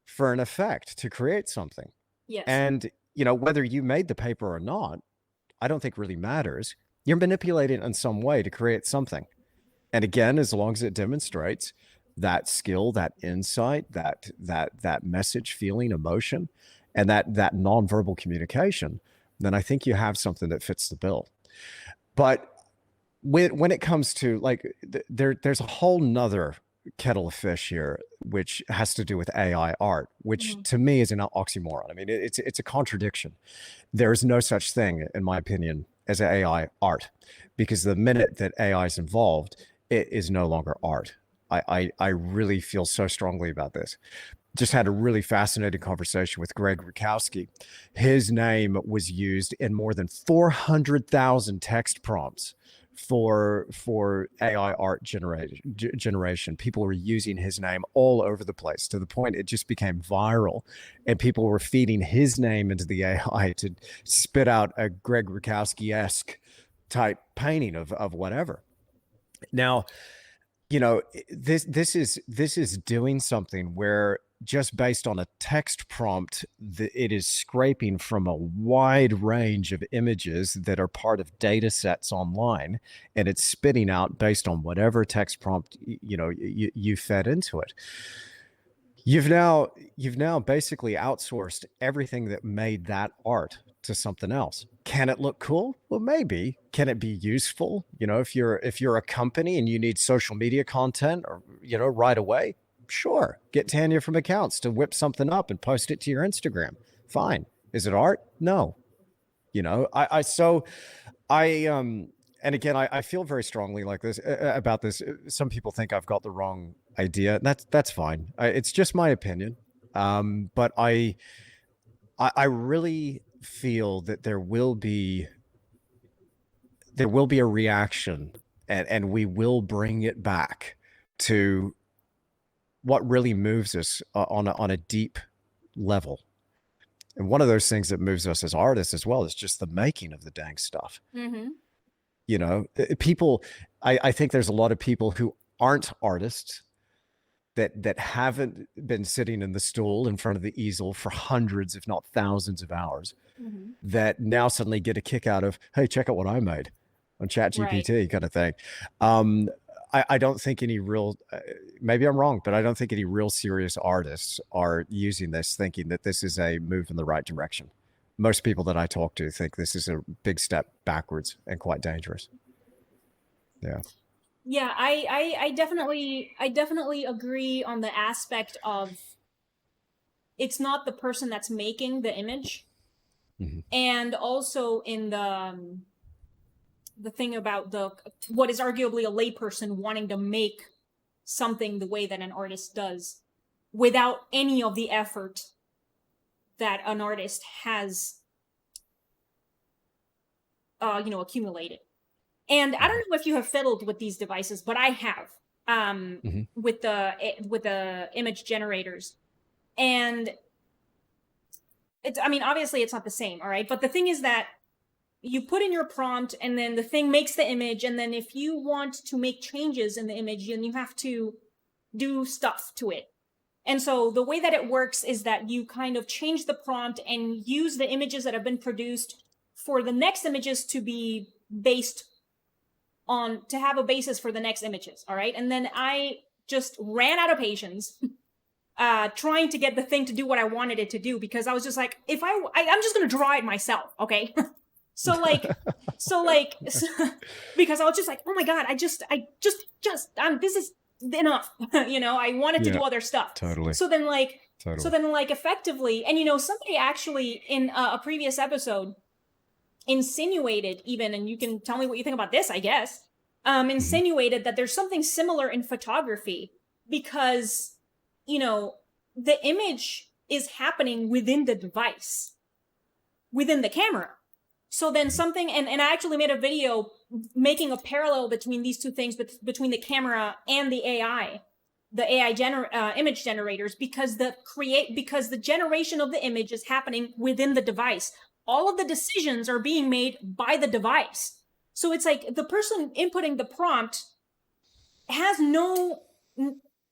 Speaker 2: for an effect to create something.
Speaker 1: Yes.
Speaker 2: And, you know, whether you made the paper or not, I don't think really matters. You're manipulating in some way to create something. And again, as long as it demonstrates that skill, that insight, that message, feeling, emotion, and that nonverbal communication, then I think you have something that fits the bill. But when it comes to like there's a whole nother kettle of fish here, which has to do with AI art, which
Speaker 1: Mhm.
Speaker 2: to me is an oxymoron. I mean, it's a contradiction. There is no such thing, in my opinion, as AI art, because the minute that AI is involved, it is no longer art. I really feel so strongly about this. Just had a really fascinating conversation with Greg Rukowski. His name was used in more than 400,000 text prompts for AI art generation. People were using his name all over the place to the point it just became viral, and people were feeding his name into the AI to spit out a Greg Rukowski-esque type painting of whatever. Now, this is doing something where just based on a text prompt, it is scraping from a wide range of images that are part of data sets online, and it's spitting out based on whatever text prompt you fed into it. You've now basically outsourced everything that made that art to something else. Can it look cool? Well, maybe. Can it be useful? If you're a company and you need social media content or right away, sure. Get Tanya from Accounts to whip something up and post it to your Instagram. Fine. Is it art? No. I and again, I feel very strongly like this about this. Some people think I've got the wrong idea. That's fine. It's just my opinion. But I really feel that there will be a reaction, and we will bring it back to what really moves us on a deep level. And one of those things that moves us as artists as well is just the making of the dang stuff.
Speaker 1: Mm-hmm.
Speaker 2: People, I think there's a lot of people who aren't artists that haven't been sitting in the stool in front of the easel for hundreds, if not thousands of hours,
Speaker 1: Mm-hmm.
Speaker 2: that now suddenly get a kick out of, hey, check out what I made on
Speaker 1: Right.
Speaker 2: ChatGPT kind of thing. Um, I don't think any real, maybe I'm wrong, but I don't think any real serious artists are using this thinking that this is a move in the right direction. Most people that I talk to think this is a big step backwards and quite dangerous. Yeah.
Speaker 1: Yeah, I definitely agree on the aspect of it's not the person that's making the image,
Speaker 2: Mhm.
Speaker 1: and also in the thing about the what is arguably a layperson wanting to make something the way that an artist does without any of the effort that an artist has accumulated. And I don't
Speaker 2: Mhm.
Speaker 1: know if you have fiddled with these devices, but I have,
Speaker 2: Mhm.
Speaker 1: with the image generators. And it's, I mean, obviously it's not the same, all right? But the thing is that you put in your prompt and then the thing makes the image, and then if you want to make changes in the image, then you have to do stuff to it. And so the way that it works is that you kind of change the prompt and use the images that have been produced for the next images to be based on, to have a basis for the next images. All right. And then I just ran out of patience trying to get the thing to do what I wanted it to do, because I was just like, if I'm just going to draw it myself. Okay. so like, so like, because I was just like, oh my God, this is enough. I wanted to
Speaker 2: Yeah,
Speaker 1: do other stuff.
Speaker 2: totally.
Speaker 1: So then like, so
Speaker 2: Totally.
Speaker 1: then like effectively, and somebody actually in a previous episode insinuated even, and you can tell me what you think about this, I guess,
Speaker 2: Mhm.
Speaker 1: insinuated that there's something similar in photography because, you know, the image is happening within the device, within the camera. So then
Speaker 2: Mhm.
Speaker 1: something, and I actually made a video making a parallel between these two things, between the camera and the AI, image generators, because the generation of the image is happening within the device. All of the decisions are being made by the device. So it's like the person inputting the prompt has no,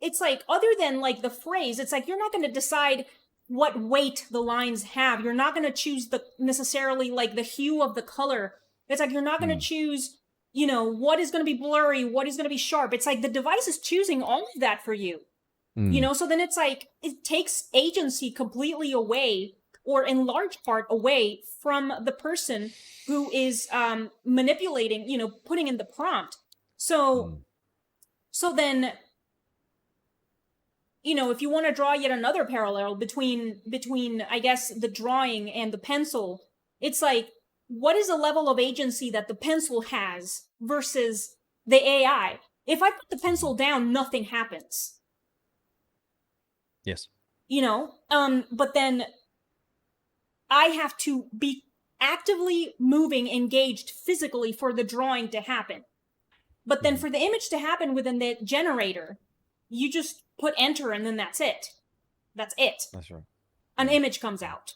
Speaker 1: it's like, other than like the phrase, it's like you're not going to decide what weight the lines have. You're not going to choose the necessarily like the hue of the color. It's like you're not going to
Speaker 2: Mm.
Speaker 1: choose, what is going to be blurry, what is going to be sharp. It's like the device is choosing all of that for you.
Speaker 2: Mm.
Speaker 1: So then it's like it takes agency completely away or in large part away from the person who is manipulating, putting in the prompt. So then, if you want to draw yet another parallel between, I guess, the drawing and the pencil, it's like, what is the level of agency that the pencil has versus the AI? If I put the pencil down, nothing happens.
Speaker 2: Yes.
Speaker 1: But then I have to be actively moving, engaged physically for the drawing to happen. But then for the image to happen within the generator, you just put enter and then that's it. That's
Speaker 2: right.
Speaker 1: An image comes out.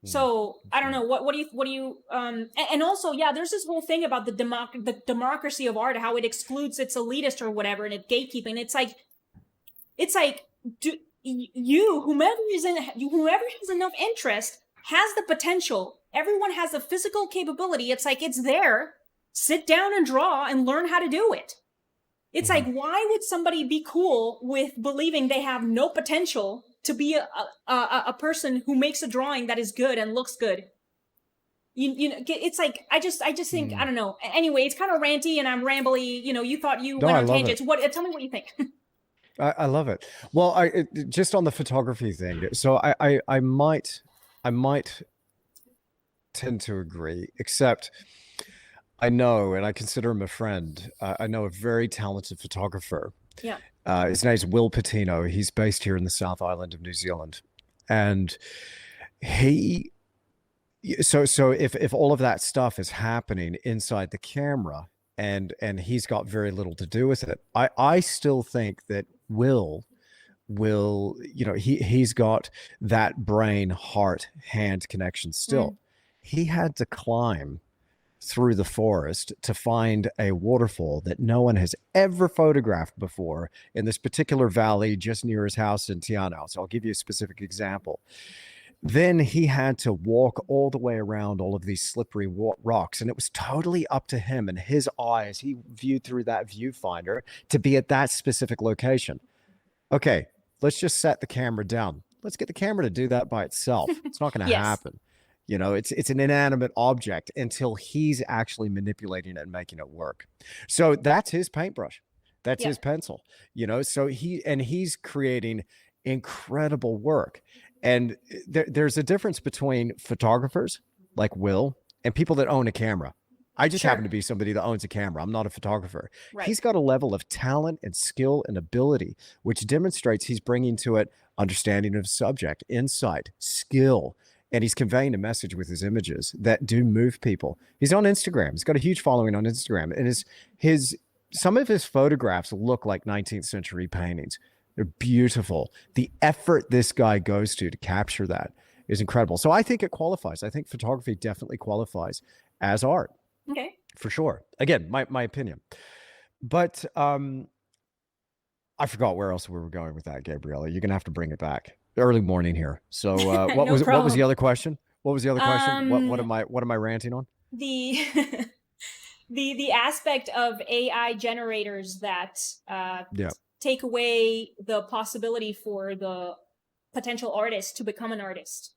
Speaker 1: So I don't know. What do you and also, yeah, there's this whole thing about the democracy of art, how it excludes, it's elitist or whatever, and it's gatekeeping. It's like whomever has enough interest has the potential. Everyone has the physical capability. It's like, it's there. Sit down and draw and learn how to do it. It's like, why would somebody be cool with believing they have no potential to be a person who makes a drawing that is good and looks good? It's like, I just think, I don't know. Anyway, it's kind of ranty and I'm rambly. You thought you went on tangents. Tell me what you think.
Speaker 2: I love it. Well, just on the photography thing. So I might tend to agree, except I know, and I consider him a friend. I know a very talented photographer.
Speaker 1: Yeah.
Speaker 2: His name's Will Patino. He's based here in the South Island of New Zealand, and so if all of that stuff is happening inside the camera, and he's got very little to do with it, I still think that Will, he's got that brain, heart, hand connection still. He had to climb through the forest to find a waterfall that no one has ever photographed before in this particular valley just near his house in Te Anau. So I'll give you a specific example. Then he had to walk all the way around all of these slippery rocks, and it was totally up to him and his eyes. He viewed through that viewfinder to be at that specific location. Okay, let's just set the camera down. Let's get the camera to do that by itself. It's not going to happen. It's an inanimate object until he's actually manipulating it and making it work. So that's his paintbrush. That's his pencil. So he's creating incredible work. And there's a difference between photographers like Will and people that own a camera. I just happen to be somebody that owns a camera. I'm not a photographer. Right. He's got a level of talent and skill and ability, which demonstrates he's bringing to it understanding of subject, insight, skill, and he's conveying a message with his images that do move people. He's on Instagram. He's got a huge following on Instagram, and some of his photographs look like 19th century paintings. They're beautiful. The effort this guy goes to capture that is incredible. So I think it qualifies. I think photography definitely qualifies as art.
Speaker 1: Okay.
Speaker 2: For sure. Again, my opinion. But I forgot where else we were going with that, Gabriela. You're going to have to bring it back. Early morning here. So what was the other question? What was the other question? What am I ranting on?
Speaker 1: The the aspect of AI generators that take away the possibility for the potential artist to become an artist.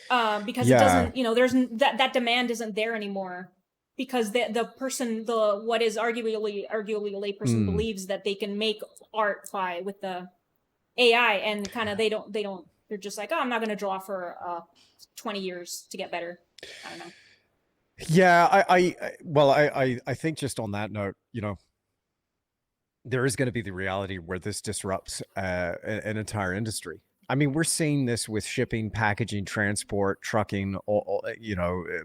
Speaker 1: Because it doesn't, there's that demand isn't there anymore, because the person, what is arguably a layperson believes that they can make art with the AI, and kind of they're just like, oh, I'm not going to draw for 20 years to get better. I don't know.
Speaker 2: Yeah, I think just on that note, there is going to be the reality where this disrupts an entire industry. I mean, we're seeing this with shipping, packaging, transport, trucking,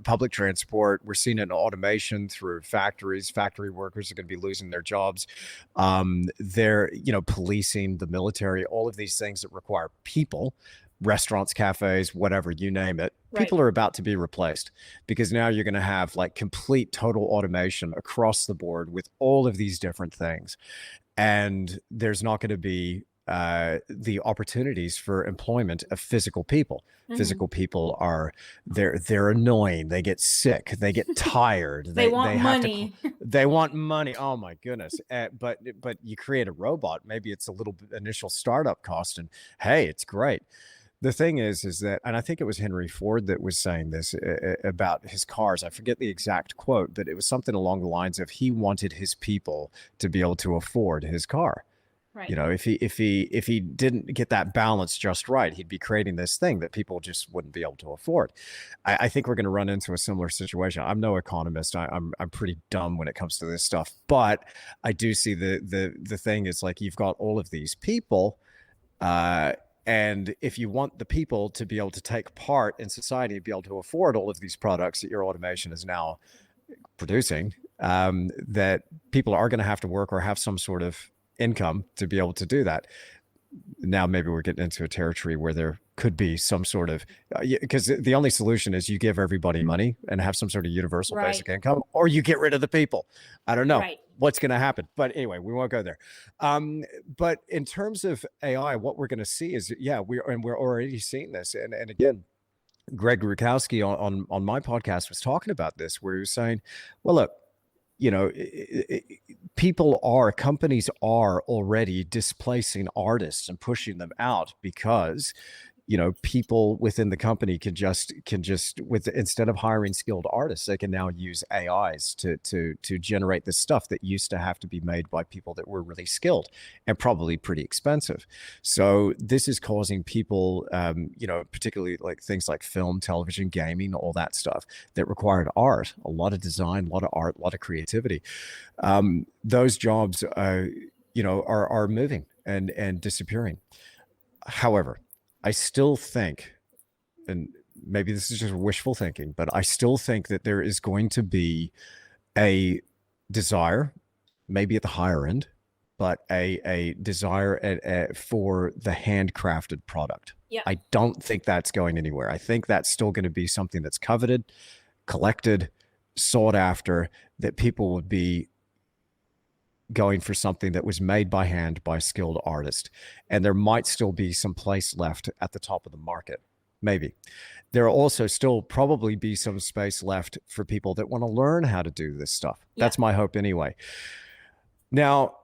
Speaker 2: public transport. We're seeing it in automation through factories. Factory workers are going to be losing their jobs. They're, policing, the military, all of these things that require people, restaurants, cafes, whatever, you name it. Right. People are about to be replaced, because now you're going to have like complete total automation across the board with all of these different things. And there's not going to be the opportunities for employment of physical people. Physical people they're annoying. They get sick. They get tired.
Speaker 1: They want money.
Speaker 2: They want money. Oh my goodness. But you create a robot. Maybe it's a little initial startup cost, and hey, it's great. The thing is that, and I think it was Henry Ford that was saying this about his cars. I forget the exact quote, but it was something along the lines of he wanted his people to be able to afford his car.
Speaker 1: Right.
Speaker 2: You know, if he didn't get that balance just right, he'd be creating this thing that people just wouldn't be able to afford. I think we're going to run into a similar situation. I'm no economist. I'm pretty dumb when it comes to this stuff, but I do see the thing is like you've got all of these people, uh, and if you want the people to be able to take part in society, be able to afford all of these products that your automation is now producing, that people are going to have to work or have some sort of income to be able to do that. Now maybe we're getting into a territory where there could be some sort of, because the only solution is you give everybody money and have some sort of universal
Speaker 1: Right.
Speaker 2: basic income, or you get rid of the people. I don't know
Speaker 1: Right.
Speaker 2: what's going to happen, but anyway, we won't go there. But in terms of AI, what we're going to see is, yeah, we're already seeing this, and again, Greg Rukowski on my podcast was talking about this, where he was saying, well, look, you know, companies are already displacing artists and pushing them out because, you know, people within the company can just with, instead of hiring skilled artists, they can now use AIs to generate the stuff that used to have to be made by people that were really skilled and probably pretty expensive. So this is causing people, you know, particularly like things like film, television, gaming, all that stuff that required art, a lot of design, a lot of art, a lot of creativity. Those jobs, you know, are moving and disappearing. However, I still think, and maybe this is just wishful thinking, but I still think that there is going to be a desire, maybe at the higher end, but a desire for the handcrafted product.
Speaker 1: Yeah.
Speaker 2: I don't think that's going anywhere. I think that's still going to be something that's coveted, collected, sought after, that people would be going for something that was made by hand by a skilled artist. And there might still be some place left at the top of the market. Maybe. There will also still probably be some space left for people that want to learn how to do this stuff. Yeah. That's my hope anyway. Now,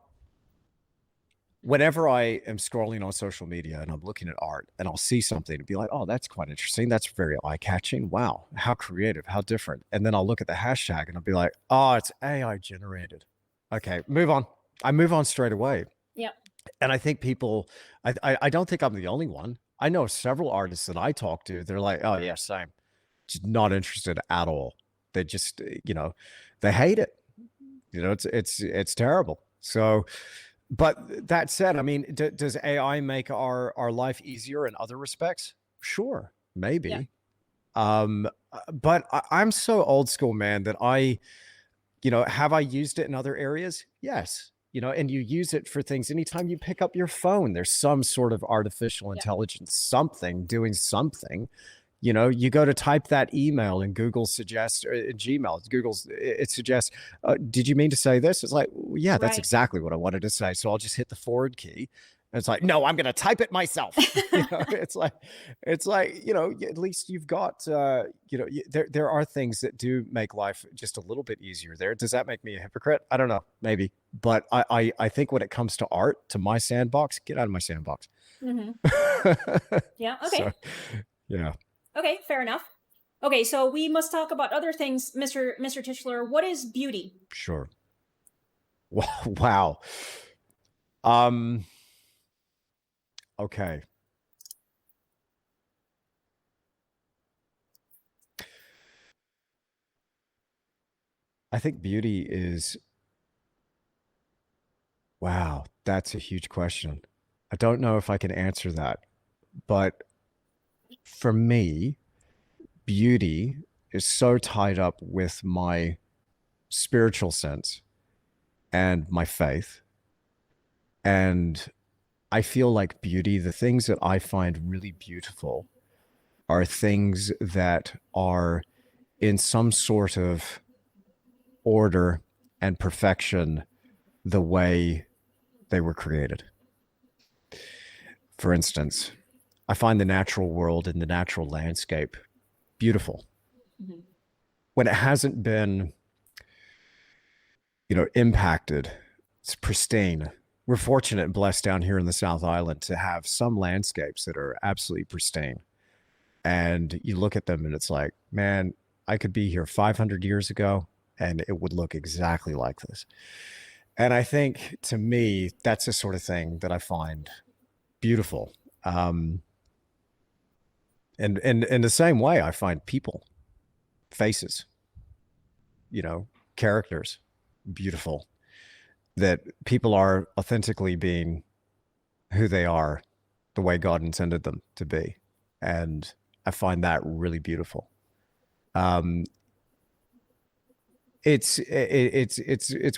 Speaker 2: whenever I am scrolling on social media and I'm looking at art and I'll see something and be like, oh, that's quite interesting. That's very eye-catching. Wow, how creative, how different. And then I'll look at the hashtag and I'll be like, oh, it's AI generated. Okay, move on. I move on straight away.
Speaker 1: Yeah.
Speaker 2: And I think people, I don't think I'm the only one. I know several artists that I talk to. They're like, oh yeah, same. Just not interested at all. They just, you know, they hate it. You know, it's terrible. So, but that said, I mean, does AI make our life easier in other respects? Sure, maybe. Yeah. But I'm so old school, man, that you know, have I used it in other areas? Yes. You know, and you use it for things. Anytime you pick up your phone, there's some sort of artificial intelligence, something doing something. You know, you go to type that email and Google suggests, or Gmail, it suggests, did you mean to say this? It's like, well, yeah, that's exactly what I wanted to say. So I'll just hit the forward key. And it's like, no, I'm going to type it myself. You know, it's like, you know, at least you've got, you know, there are things that do make life just a little bit easier there. Does that make me a hypocrite? I don't know, maybe. But I think when it comes to art, to my sandbox, get out of my sandbox.
Speaker 1: Mm-hmm. Yeah. Okay.
Speaker 2: So, yeah.
Speaker 1: Okay. Fair enough. Okay. So we must talk about other things, Mr. Tischler. What is beauty?
Speaker 2: Sure. Wow. Okay. I think beauty is, wow, that's a huge question. I don't know if I can answer that, but for me, beauty is so tied up with my spiritual sense and my faith. And I feel like beauty, the things that I find really beautiful are things that are in some sort of order and perfection the way they were created. For instance, I find the natural world and the natural landscape beautiful. Mm-hmm. When it hasn't been, you know, impacted, it's pristine. we're fortunate and blessed down here in the South Island to have some landscapes that are absolutely pristine. And you look at them and it's like, man, I could be here 500 years ago and it would look exactly like this. And I think to me, that's the sort of thing that I find beautiful. Um, and in the same way, I find people, faces, characters beautiful, that people are authentically being who they are, the way God intended them to be. And I find that really beautiful. Um, it's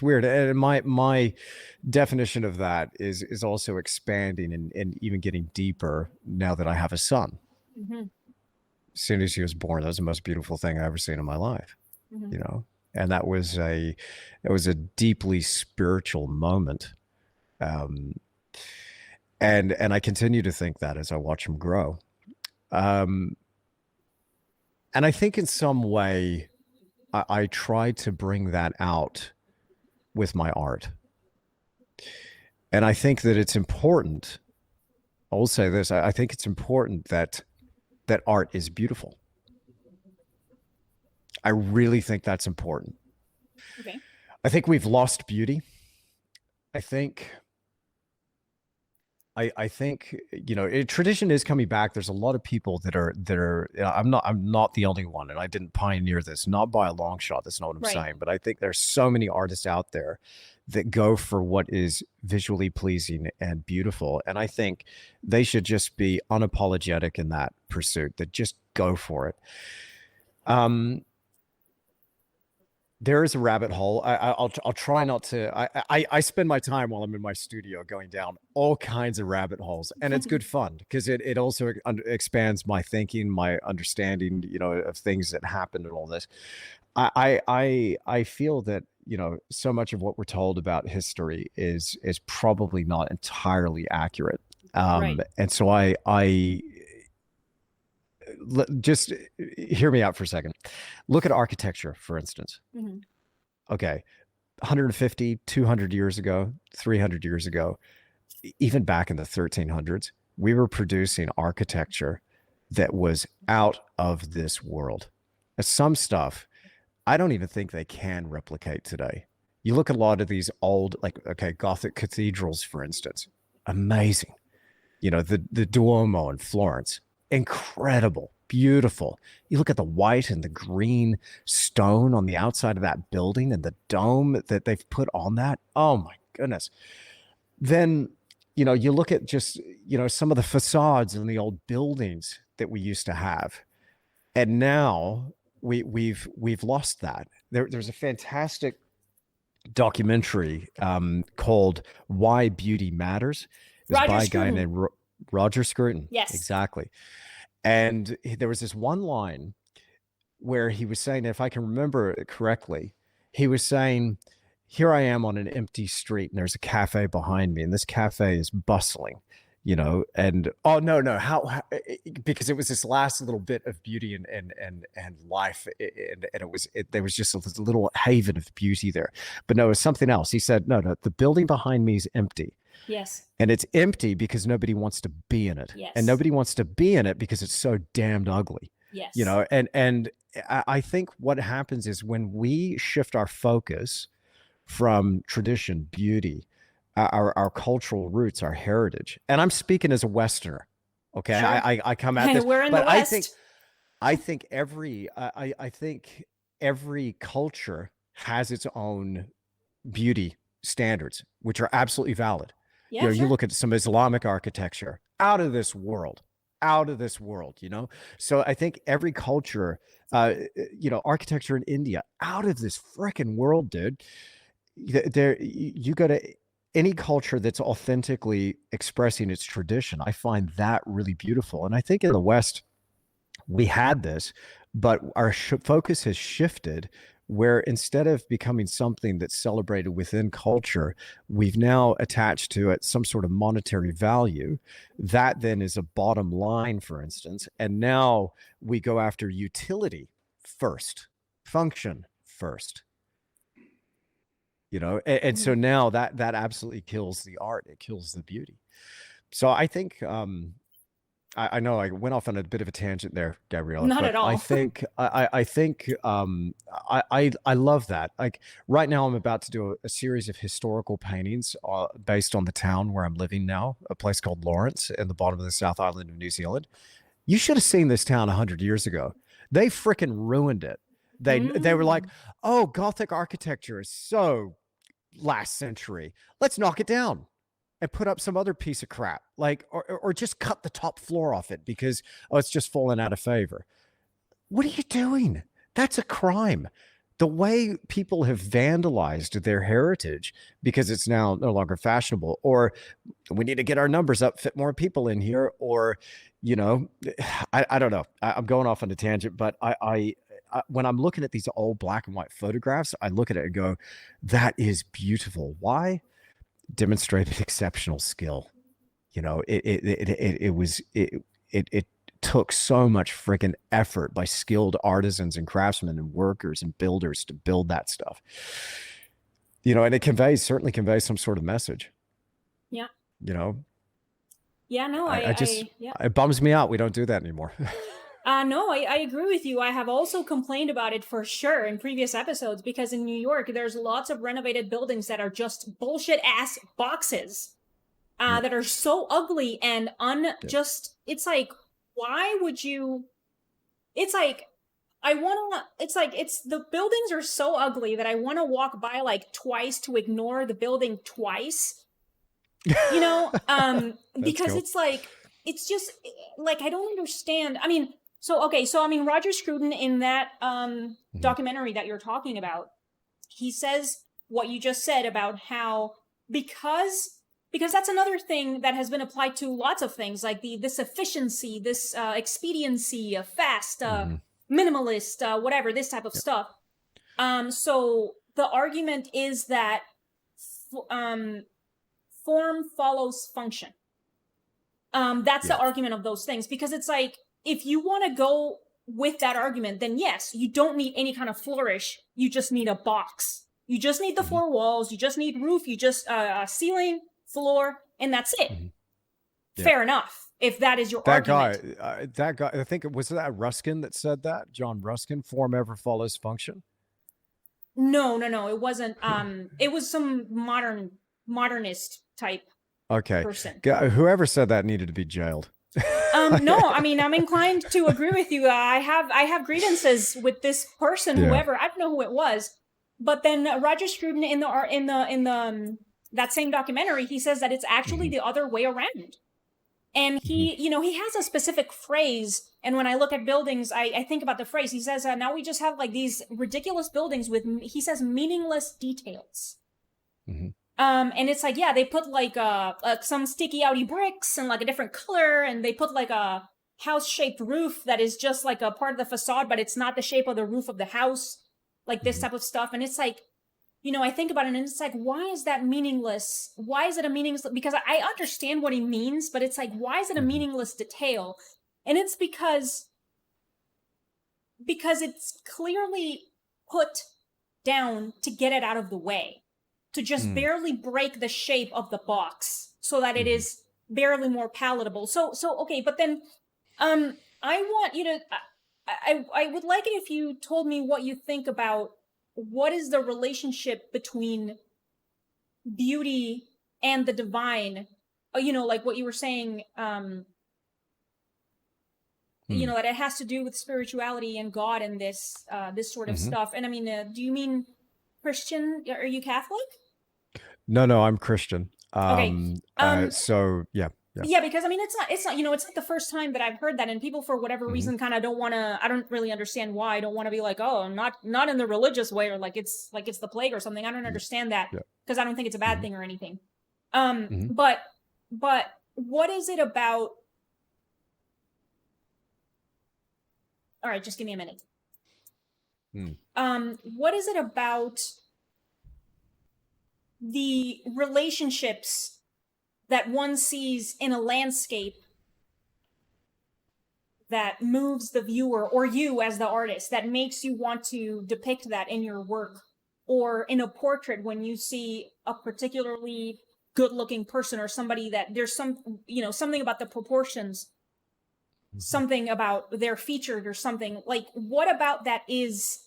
Speaker 2: weird, and my definition of that is also expanding and even getting deeper now that I have a son.
Speaker 1: Mm-hmm.
Speaker 2: As soon as he was born, that was the most beautiful thing I ever seen in my life.
Speaker 1: Mm-hmm.
Speaker 2: And that was it was a deeply spiritual moment. Um, and I continue to think that as I watch him grow. Um, and I think in some way I try to bring that out with my art. And I think that it's important. I will say this: I think it's important that art is beautiful. I really think that's important.
Speaker 1: Okay.
Speaker 2: I think we've lost beauty. I think I think tradition is coming back. There's a lot of people that are. I'm not the only one, and I didn't pioneer this, not by a long shot. That's not what I'm
Speaker 1: Right.
Speaker 2: saying. But I think there's so many artists out there that go for what is visually pleasing and beautiful, and I think they should just be unapologetic in that pursuit. That just go for it. Um, there is a rabbit hole. I'll try not to. I spend my time while I'm in my studio going down all kinds of rabbit holes, and it's good fun because it also expands my thinking, my understanding, of things that happen and all this. I feel that so much of what we're told about history is probably not entirely accurate.
Speaker 1: Right.
Speaker 2: And so just hear me out for a second. Look at architecture, for instance.
Speaker 1: Mm-hmm.
Speaker 2: Okay, 150, 200 years ago, 300 years ago, even back in the 1300s, we were producing architecture that was out of this world. Some stuff I don't even think they can replicate today. You look at a lot of these old, like, okay, Gothic cathedrals, for instance, amazing. The Duomo in Florence, incredible, beautiful. You look at the white and the green stone on the outside of that building and the dome that they've put on that. Oh my goodness. Then, you look at just, some of the facades in the old buildings that we used to have. And now we've lost that. There's a fantastic documentary called Why Beauty Matters. It was
Speaker 1: Roger
Speaker 2: by a guy
Speaker 1: Scruton.
Speaker 2: named Roger Scruton.
Speaker 1: Yes.
Speaker 2: Exactly. And there was this one line where he was saying, if I can remember it correctly, he was saying, here I am on an empty street and there's a cafe behind me and this cafe is bustling, and oh no, how because it was this last little bit of beauty and life, and there was just a little haven of beauty there. But no, it was something else. He said, no, the building behind me is empty.
Speaker 1: Yes.
Speaker 2: And it's empty because nobody wants to be in it.
Speaker 1: Yes.
Speaker 2: And nobody wants to be in it because it's so damned ugly.
Speaker 1: Yes.
Speaker 2: And I think what happens is when we shift our focus from tradition, beauty, our cultural roots, our heritage, and I'm speaking as a Westerner, okay?
Speaker 1: Sure.
Speaker 2: I come at this,
Speaker 1: We're in
Speaker 2: but
Speaker 1: the West.
Speaker 2: I think I think every culture has its own beauty standards, which are absolutely valid.
Speaker 1: Yeah,
Speaker 2: You
Speaker 1: sure.
Speaker 2: look at some Islamic architecture, out of this world, out of this world. So I think every culture, architecture in India, out of this freaking world, dude. There, you go to any culture that's authentically expressing its tradition. I find that really beautiful, and I think in the West we had this, but our focus has shifted where instead of becoming something that's celebrated within culture, we've now attached to it some sort of monetary value. That then is a bottom line, for instance. And now we go after utility first, function first. And so now that absolutely kills the art. It kills the beauty. So I think I know I went off on a bit of a tangent there, Gabriela,
Speaker 1: Not
Speaker 2: but
Speaker 1: at
Speaker 2: I
Speaker 1: all.
Speaker 2: think I think I love that. Like right now, I'm about to do a series of historical paintings based on the town where I'm living now, a place called Lawrence in the bottom of the South Island of New Zealand. You should have seen this town 100 years ago. They freaking ruined it. They were like,
Speaker 1: Mm.
Speaker 2: oh, Gothic architecture is so last century. Let's knock it down and put up some other piece of crap, like or just cut the top floor off it because it's just fallen out of favor. What are you doing? That's a crime. The way people have vandalized their heritage because it's now no longer fashionable, or we need to get our numbers up, fit more people in here, or you know, I don't know. I'm going off on a tangent, but when I'm looking at these old black and white photographs, I look at it and go, that is beautiful. Why? Demonstrated exceptional skill. It took so much freaking effort by skilled artisans and craftsmen and workers and builders to build that stuff. And it certainly conveys some sort of message.
Speaker 1: Yeah.
Speaker 2: You know,
Speaker 1: Yeah, no,
Speaker 2: I just
Speaker 1: yeah.
Speaker 2: it bums me out. We don't do that anymore.
Speaker 1: No, I agree with you. I have also complained about it for sure in previous episodes because in New York, there's lots of renovated buildings that are just bullshit ass boxes
Speaker 2: Yep.
Speaker 1: that are so ugly and
Speaker 2: Yep.
Speaker 1: it's like, why would you? It's like, it's the buildings are so ugly that I want to walk by like twice to ignore the building twice,
Speaker 2: That's
Speaker 1: because
Speaker 2: cool.
Speaker 1: it's just like, I don't understand. I mean, Roger Scruton in that
Speaker 2: Mhm.
Speaker 1: documentary that you're talking about, he says what you just said about how because that's another thing that has been applied to lots of things, like this efficiency, this expediency, fast,
Speaker 2: Mhm.
Speaker 1: minimalist, whatever, this type of
Speaker 2: Yep.
Speaker 1: stuff. So the argument is that um, form follows function. That's the
Speaker 2: Yeah.
Speaker 1: argument of those things, because it's like, if you want to go with that argument, then yes, you don't need any kind of flourish. You just need a box. You just need the
Speaker 2: Mhm.
Speaker 1: four walls. You just need roof. You just ceiling, floor, and that's it.
Speaker 2: Mhm. Yeah.
Speaker 1: Fair enough, if that is your argument.
Speaker 2: That guy, I think it was that Ruskin that said that. John Ruskin, form ever follows function.
Speaker 1: No. It wasn't. It was some modernist type
Speaker 2: Okay.
Speaker 1: person.
Speaker 2: Whoever said that needed to be jailed.
Speaker 1: No, I mean, I'm inclined to agree with you. I have grievances with this person,
Speaker 2: Yeah.
Speaker 1: whoever, I don't know who it was, but then Roger Scruton in the that same documentary, he says that it's actually
Speaker 2: Mhm.
Speaker 1: the other way around. And
Speaker 2: Mhm.
Speaker 1: he has a specific phrase. And when I look at buildings, I think about the phrase. He says, now we just have like these ridiculous buildings with, he says, meaningless details.
Speaker 2: Mhm.
Speaker 1: And it's like, yeah, they put like some sticky outy bricks and like a different color, and they put like a house-shaped roof that is just like a part of the facade, but it's not the shape of the roof of the house, like this
Speaker 2: Mhm.
Speaker 1: type of stuff. And it's like, I think about it and it's like, why is that meaningless? Why is it a meaningless? Because I understand what he means, but it's like, why is it a
Speaker 2: Mhm.
Speaker 1: meaningless detail? And it's because it's clearly put down to get it out of the way, to just
Speaker 2: Mm.
Speaker 1: barely break the shape of the box so that it
Speaker 2: Mhm.
Speaker 1: is barely more palatable. So okay, but then I want you to I would like it if you told me what you think about what is the relationship between beauty and the divine. Like what you were saying,
Speaker 2: Mm.
Speaker 1: that it has to do with spirituality and God and this sort of
Speaker 2: Mhm.
Speaker 1: stuff. And I mean, do you mean Christian? Are you Catholic?
Speaker 2: No, I'm Christian.
Speaker 1: Okay.
Speaker 2: So yeah, yeah.
Speaker 1: Yeah, because I mean, it's not it's not the first time that I've heard that, and people for whatever
Speaker 2: Mhm.
Speaker 1: reason kind of don't want to. I don't really understand why. I don't want to be like, oh, not in the religious way, or like it's the plague or something. I don't
Speaker 2: Yeah.
Speaker 1: understand that,
Speaker 2: Yeah.
Speaker 1: because I don't think it's a bad
Speaker 2: Mhm.
Speaker 1: thing or anything.
Speaker 2: Mhm.
Speaker 1: But what is it about? All right, just give me a minute.
Speaker 2: Mm.
Speaker 1: What is it about the relationships that one sees in a landscape that moves the viewer, or you as the artist, that makes you want to depict that in your work? or in a portrait when you see a particularly good looking person or somebody that there's something about the proportions, something about their featured or something, like what about that is,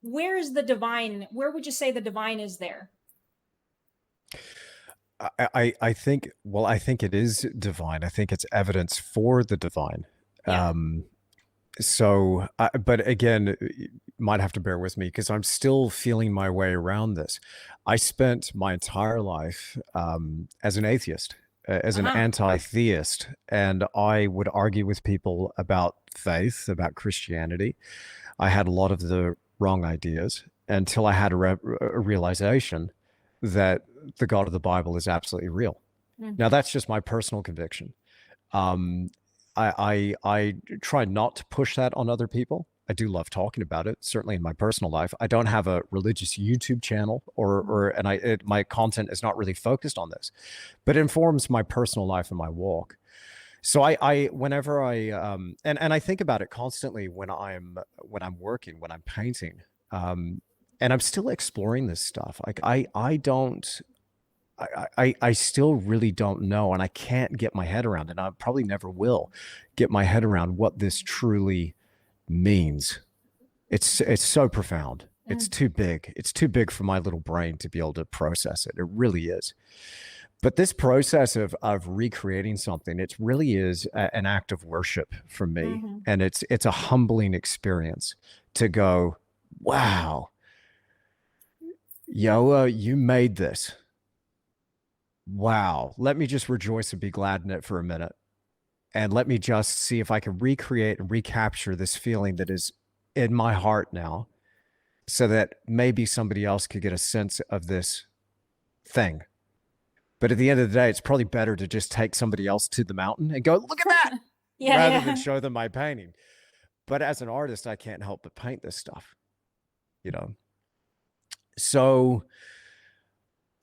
Speaker 1: where is the divine? Where would you say the divine is there?
Speaker 2: I think, well, I think it is divine. I think it's evidence for the divine.
Speaker 1: Yeah.
Speaker 2: But again, you might have to bear with me because I'm still feeling my way around this. I spent my entire life as an atheist, as an anti-theist, and I would argue with people about faith, about Christianity. I had a lot of the wrong ideas until I had a realization that the God of the Bible is absolutely real. Now, that's just my personal conviction. I try not to push that on other people. I do love talking about it, certainly in my personal life. I don't have a religious YouTube channel my content is not really focused on this, but it informs my personal life and my walk. So whenever and I think about it constantly when I'm working, when I'm painting, and I'm still exploring this stuff. Like I still really don't know, and I can't get my head around it. And I probably never will get my head around what this truly means. It's so profound. It's too big. It's too big for my little brain to be able to process it. It really is. But this process of recreating something, it really is an act of worship for me, and it's a humbling experience to go, wow, Yoa, you made this. Wow, let me just rejoice and be glad in it for a minute. And let me just see if I can recreate and recapture this feeling that is in my heart now, so that maybe somebody else could get a sense of this thing. But at the end of the day, it's probably better to just take somebody else to the mountain and go, look at that, rather than show them my painting. But as an artist, I can't help but paint this stuff, you know? So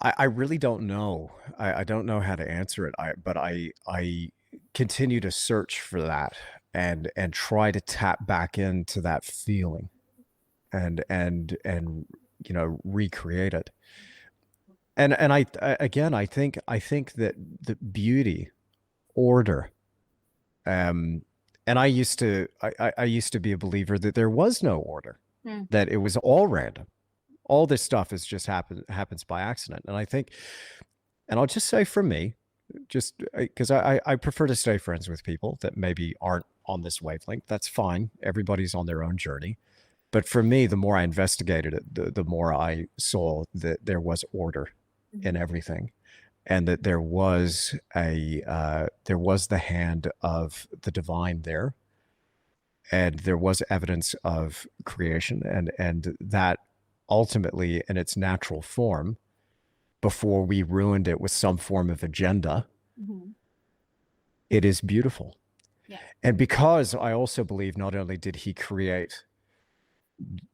Speaker 2: I really don't know. I don't know how to answer it. But I continue to search for that and try to tap back into that feeling and recreate it. And I again, I think that the beauty, order, and I used to be a believer that there was no order, that it was all random. All this stuff is just happens by accident. And I think, and I'll just say for me, just because I prefer to stay friends with people that maybe aren't on this wavelength. That's fine. Everybody's on their own journey. But for me, the more I investigated it, the more I saw that there was order in everything, and that there was the hand of the divine there, and there was evidence of creation, and that ultimately in its natural form, before we ruined it with some form of agenda, it is beautiful. Yeah. And because I also believe not only did he create,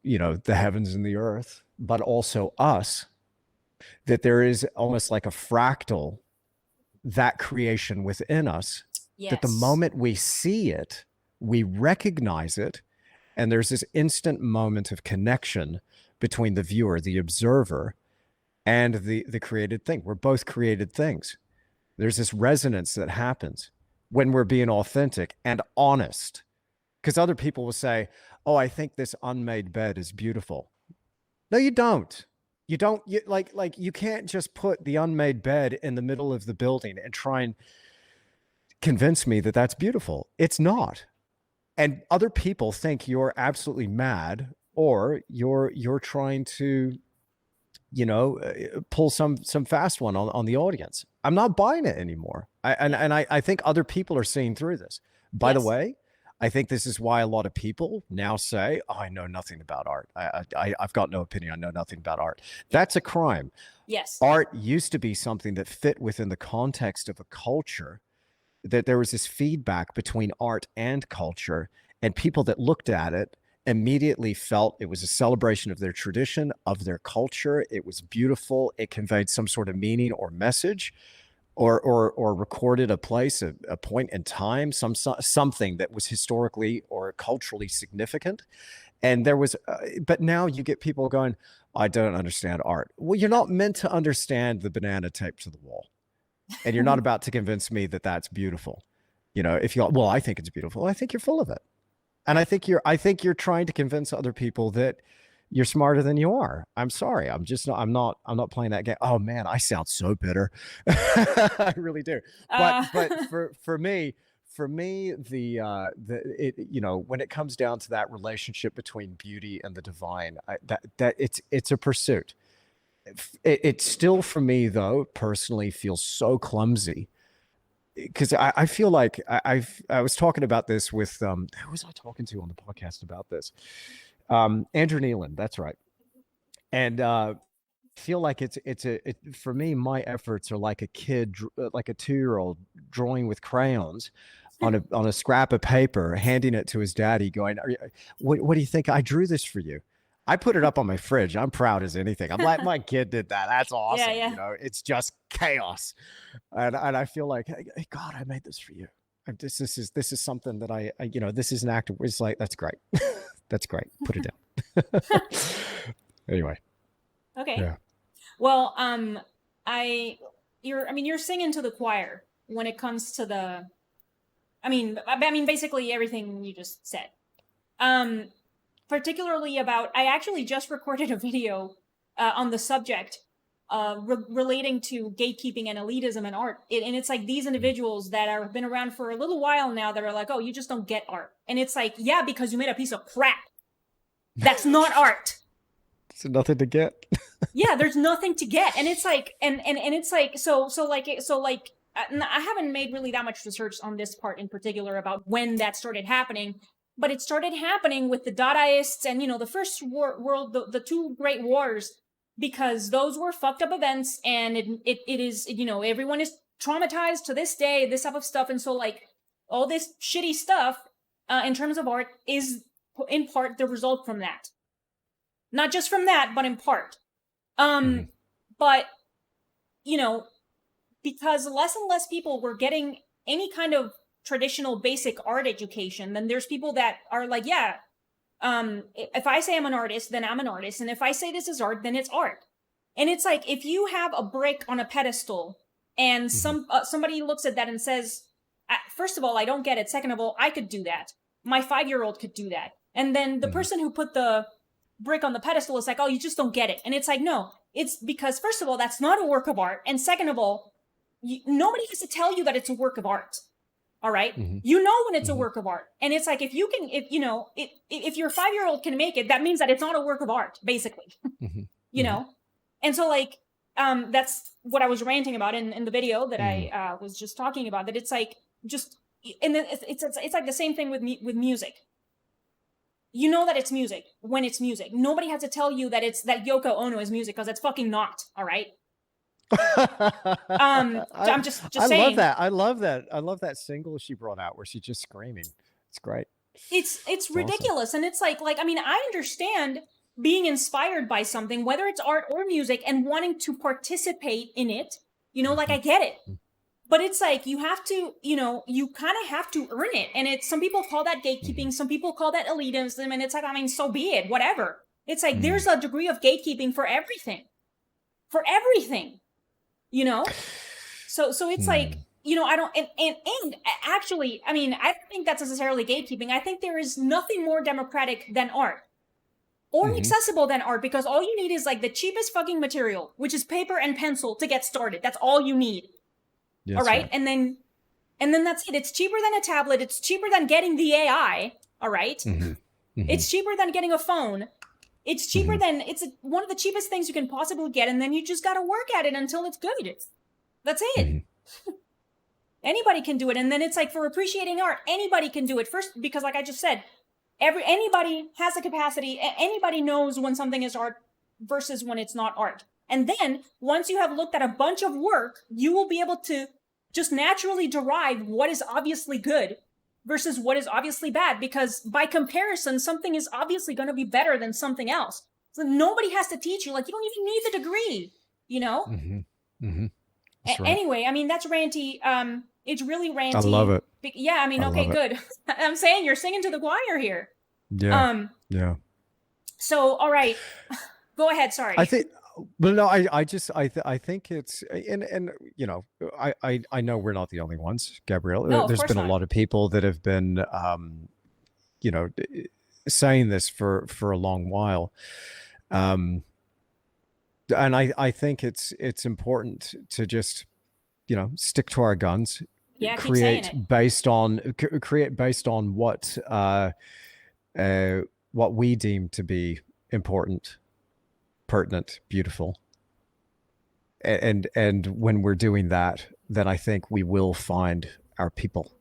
Speaker 2: the heavens and the earth, but also us, that there is almost like a fractal, that creation within us, that the moment we see it, we recognize it, and there's this instant moment of connection between the viewer, the observer, and the created thing. We're both created things. There's this resonance that happens when we're being authentic and honest. Because other people will say, oh, I think this unmade bed is beautiful. No, you don't. You don't. You can't just put the unmade bed in the middle of the building and try and convince me that that's beautiful. It's not. And other people think you're absolutely mad, or you're trying to, pull some fast one on the audience. I'm not buying it anymore. I think other people are seeing through this. By the way, I think this is why a lot of people now say, oh, I know nothing about art. I've got no opinion. I know nothing about art. That's a crime.
Speaker 1: Yes.
Speaker 2: Art used to be something that fit within the context of a culture, that there was this feedback between art and culture, and people that looked at it immediately felt it was a celebration of their tradition, of their culture. It was beautiful. It conveyed some sort of meaning or message, or recorded a place, a point in time, something that was historically or culturally significant. And there was, but now you get people going, I don't understand art. Well, you're not meant to understand the banana taped to the wall. And you're not about to convince me that that's beautiful. You know, if you, well, I think it's beautiful. I think you're full of it. And I think you're trying to convince other people that you're smarter than you are. I'm sorry. I'm not playing that game. Oh man, I sound so bitter. I really do. But for me, you know, when it comes down to that relationship between beauty and the divine, that it's a pursuit. It still, for me though, personally feels so clumsy, because I feel like I was talking about this with who was I talking to on the podcast about this? Andrew Nealon, that's right. And feel like for me, my efforts are like a kid, like a 2-year-old drawing with crayons on a scrap of paper, handing it to his daddy, going, what do you think? I drew this for you. I put it up on my fridge. I'm proud as anything. I'm like, my kid did that. That's awesome.
Speaker 1: Yeah.
Speaker 2: You know, it's just chaos. And I feel like, hey, God, I made this for you. This is something that I you know, this is an act of, it's like, that's great. That's great. Put it down. Anyway.
Speaker 1: Okay.
Speaker 2: Yeah.
Speaker 1: Well, you're singing to the choir when it comes to the, I mean, basically everything you just said. Particularly about, I actually just recorded a video on the subject relating to gatekeeping and elitism in art. And it's like these individuals that have been around for a little while now that are like, oh, you just don't get art. And it's like, yeah, because you made a piece of crap. That's not art.
Speaker 2: So nothing to get.
Speaker 1: Yeah, there's nothing to get. And it's like, and it's like, so I haven't made really that much research on this part in particular about when that started happening. But it started happening with the Dadaists and, you know, the first world, the two great wars, because those were fucked up events, and it is, you know, everyone is traumatized to this day, this type of stuff. And so like all this shitty stuff in terms of art is in part the result from that. Not just from that, but in part. But, you know, because less and less people were getting any kind of traditional basic art education, then there's people that are like, yeah, if I say I'm an artist, then I'm an artist. And if I say this is art, then it's art. And it's like, if you have a brick on a pedestal and somebody looks at that and says, first of all, I don't get it. Second of all, I could do that. My 5-year-old could do that. And then the person who put the brick on the pedestal is like, oh, you just don't get it. And it's like, no, it's because first of all, that's not a work of art. And second of all, nobody has to tell you that it's a work of art. All right. You know when it's a work of art. And it's like, if your 5-year-old can make it, that means that it's not a work of art, basically. You know? And so like, that's what I was ranting about in the video that I was just talking about, that it's like, just, and then it's like the same thing with music. You know that it's music when it's music. Nobody has to tell you that that Yoko Ono is music, because it's fucking not. All right. I'm just saying.
Speaker 2: I love that single she brought out where she's just screaming. It's great.
Speaker 1: It's ridiculous. Awesome. And it's like, I mean, I understand being inspired by something, whether it's art or music, and wanting to participate in it, you know, like I get it. But it's like, you have to, you know, you kind of have to earn it. And some people call that gatekeeping. Some people call that elitism. And it's like, I mean, so be it, whatever. It's like, there's a degree of gatekeeping for everything. For everything. You know, so it's like, you know, I don't, and actually, I mean, I don't think that's necessarily gatekeeping. I think there is nothing more democratic than art, or accessible than art, because all you need is like the cheapest fucking material, which is paper and pencil to get started. That's all you need. Yes, all right. And then that's it. It's cheaper than a tablet. It's cheaper than getting the AI. All right. It's cheaper than getting a phone. It's cheaper than, it's one of the cheapest things you can possibly get. And then you just got to work at it until it's good. That's it. Anybody can do it. And then it's like, for appreciating art, anybody can do it. First, because like I just said, anybody has the capacity. Anybody knows when something is art versus when it's not art. And then once you have looked at a bunch of work, you will be able to just naturally derive what is obviously good versus what is obviously bad, because by comparison, something is obviously going to be better than something else. So nobody has to teach you. Like, you don't even need the degree, you know? Right. Anyway, I mean, that's ranty. It's really ranty.
Speaker 2: I love it.
Speaker 1: Yeah, I mean, okay, good. I'm saying you're singing to the choir here.
Speaker 2: Yeah. Yeah.
Speaker 1: So, all right, go ahead.
Speaker 2: I
Speaker 1: Sorry.
Speaker 2: think, but no, I think it's, and you know, I know we're not the only ones, Gabrielle.
Speaker 1: No, of
Speaker 2: There's
Speaker 1: course
Speaker 2: been a
Speaker 1: not.
Speaker 2: lot of people that have been, you know, saying this for a long while. Um, and I think it's important to just, you know, stick to our guns,
Speaker 1: Yeah, keep saying it.
Speaker 2: create based on uh, what we deem to be important, pertinent, beautiful. And when we're doing that, then I think we will find our people,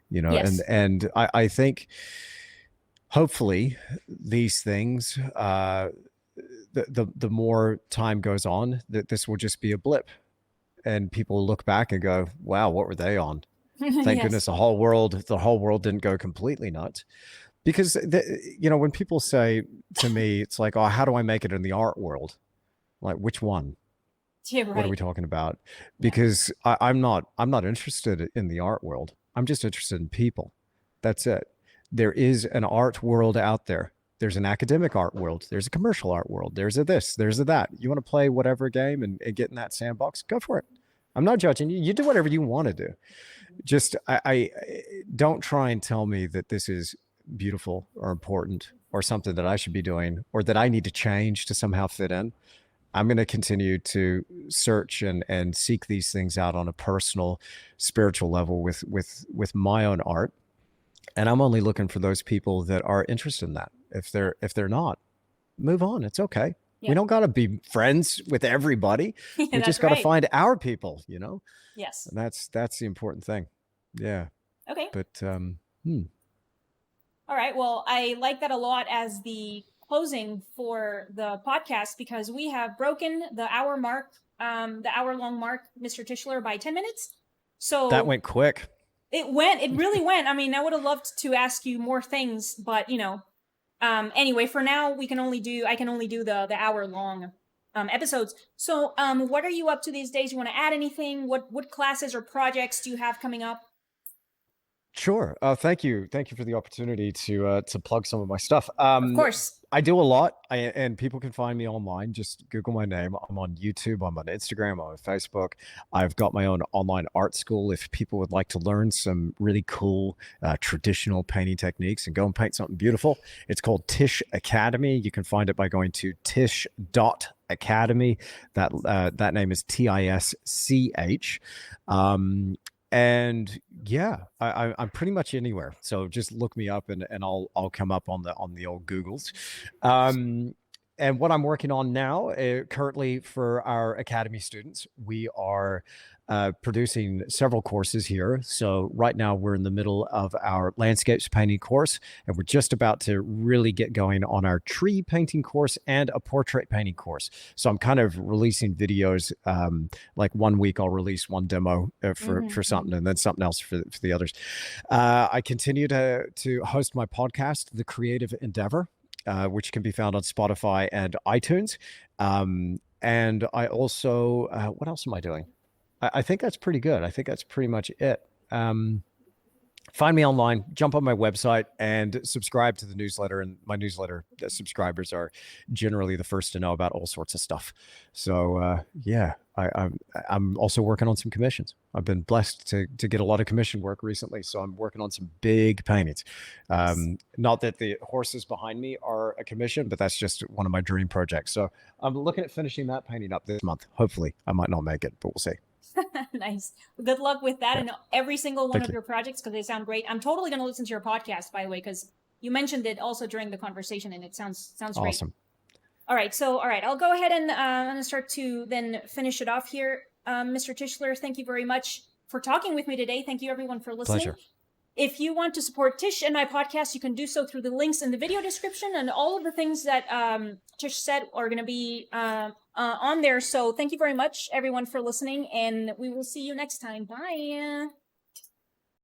Speaker 2: you know,
Speaker 1: Yes.
Speaker 2: and I think hopefully these things, the more time goes on, that this will just be a blip, and people look back and go, wow, what were they on? Thank
Speaker 1: Yes.
Speaker 2: goodness the whole world didn't go completely nuts. Because you know, when people say to me, it's like, oh, how do I make it in the art world? Like, which one?
Speaker 1: Yeah,
Speaker 2: What are we
Speaker 1: right.
Speaker 2: talking about?
Speaker 1: Yeah.
Speaker 2: Because I'm not interested in the art world. I'm just interested in people. That's it. There is an art world out there. There's an academic art world. There's a commercial art world. There's a this. There's a that. You want to play whatever game and get in that sandbox? Go for it. I'm not judging you. You do whatever you want to do. Just I don't try and tell me that this is beautiful or important or something that I should be doing or that I need to change to somehow fit in. I'm going to continue to search and seek these things out on a personal, spiritual level with my own art, and I'm only looking for those people that are interested in that. If they're not, move on. It's okay. We
Speaker 1: Yeah.
Speaker 2: don't got to be friends with everybody.
Speaker 1: Yeah,
Speaker 2: We
Speaker 1: that's
Speaker 2: just got to
Speaker 1: right.
Speaker 2: find our people, you know,
Speaker 1: Yes.
Speaker 2: and that's the important thing. Yeah,
Speaker 1: Okay.
Speaker 2: but
Speaker 1: All right. Well, I like that a lot as the closing for the podcast because we have broken the hour mark, the hour long mark, Mr. Tischler, by 10 minutes.
Speaker 2: that
Speaker 1: So
Speaker 2: went quick.
Speaker 1: it really went. I mean, I would have loved to ask you more things, but anyway, for now, I can only do the hour long episodes. So, what are you up to these days? You want to add anything? What classes or projects do you have coming up?
Speaker 2: Sure. Thank you for the opportunity to plug some of my stuff.
Speaker 1: Of course.
Speaker 2: I do a lot, and people can find me online. Just Google my name. I'm on YouTube. I'm on Instagram. I'm on Facebook. I've got my own online art school. If people would like to learn some really cool traditional painting techniques and go and paint something beautiful, it's called Tisch Academy. You can find it by going to tisch.academy. That name is TISCH. And yeah, I'm pretty much anywhere. So just look me up and I'll come up on the old Googles. Um, and what I'm working on now, currently for our academy students, we are producing several courses here. So right now we're in the middle of our landscapes painting course, and we're just about to really get going on our tree painting course and a portrait painting course. So I'm kind of releasing videos. Like one week I'll release one demo for something, and then something else for the others. I continue to host my podcast, The Creative Endeavor, which can be found on Spotify and iTunes. And I also, what else am I doing? I think that's pretty good. I think that's pretty much it. Find me online, jump on my website, and subscribe to the newsletter. And my newsletter subscribers are generally the first to know about all sorts of stuff. So yeah, I'm also working on some commissions. I've been blessed to get a lot of commission work recently, so I'm working on some big paintings.
Speaker 1: Nice.
Speaker 2: Not that the horses behind me are a commission, but that's just one of my dream projects. So I'm looking at finishing that painting up this month. Hopefully, I might not make it, but we'll see.
Speaker 1: Nice. Good luck with that
Speaker 2: Yeah,
Speaker 1: and every single one
Speaker 2: thank
Speaker 1: of
Speaker 2: you.
Speaker 1: your projects because they sound great. I'm totally going to listen to your podcast, by the way, because you mentioned it also during the conversation, and it sounds great.
Speaker 2: Awesome.
Speaker 1: All right, so all right, I'll go ahead and I'm going to start to then finish it off here. Mr. Tischler, thank you very much for talking with me today. Thank you, everyone, for listening.
Speaker 2: Pleasure.
Speaker 1: If you want to support Tish and my podcast, you can do so through the links in the video description, and all of the things that Tish said are going to be on there. So thank you very much, everyone, for listening, and we will see you next time. Bye.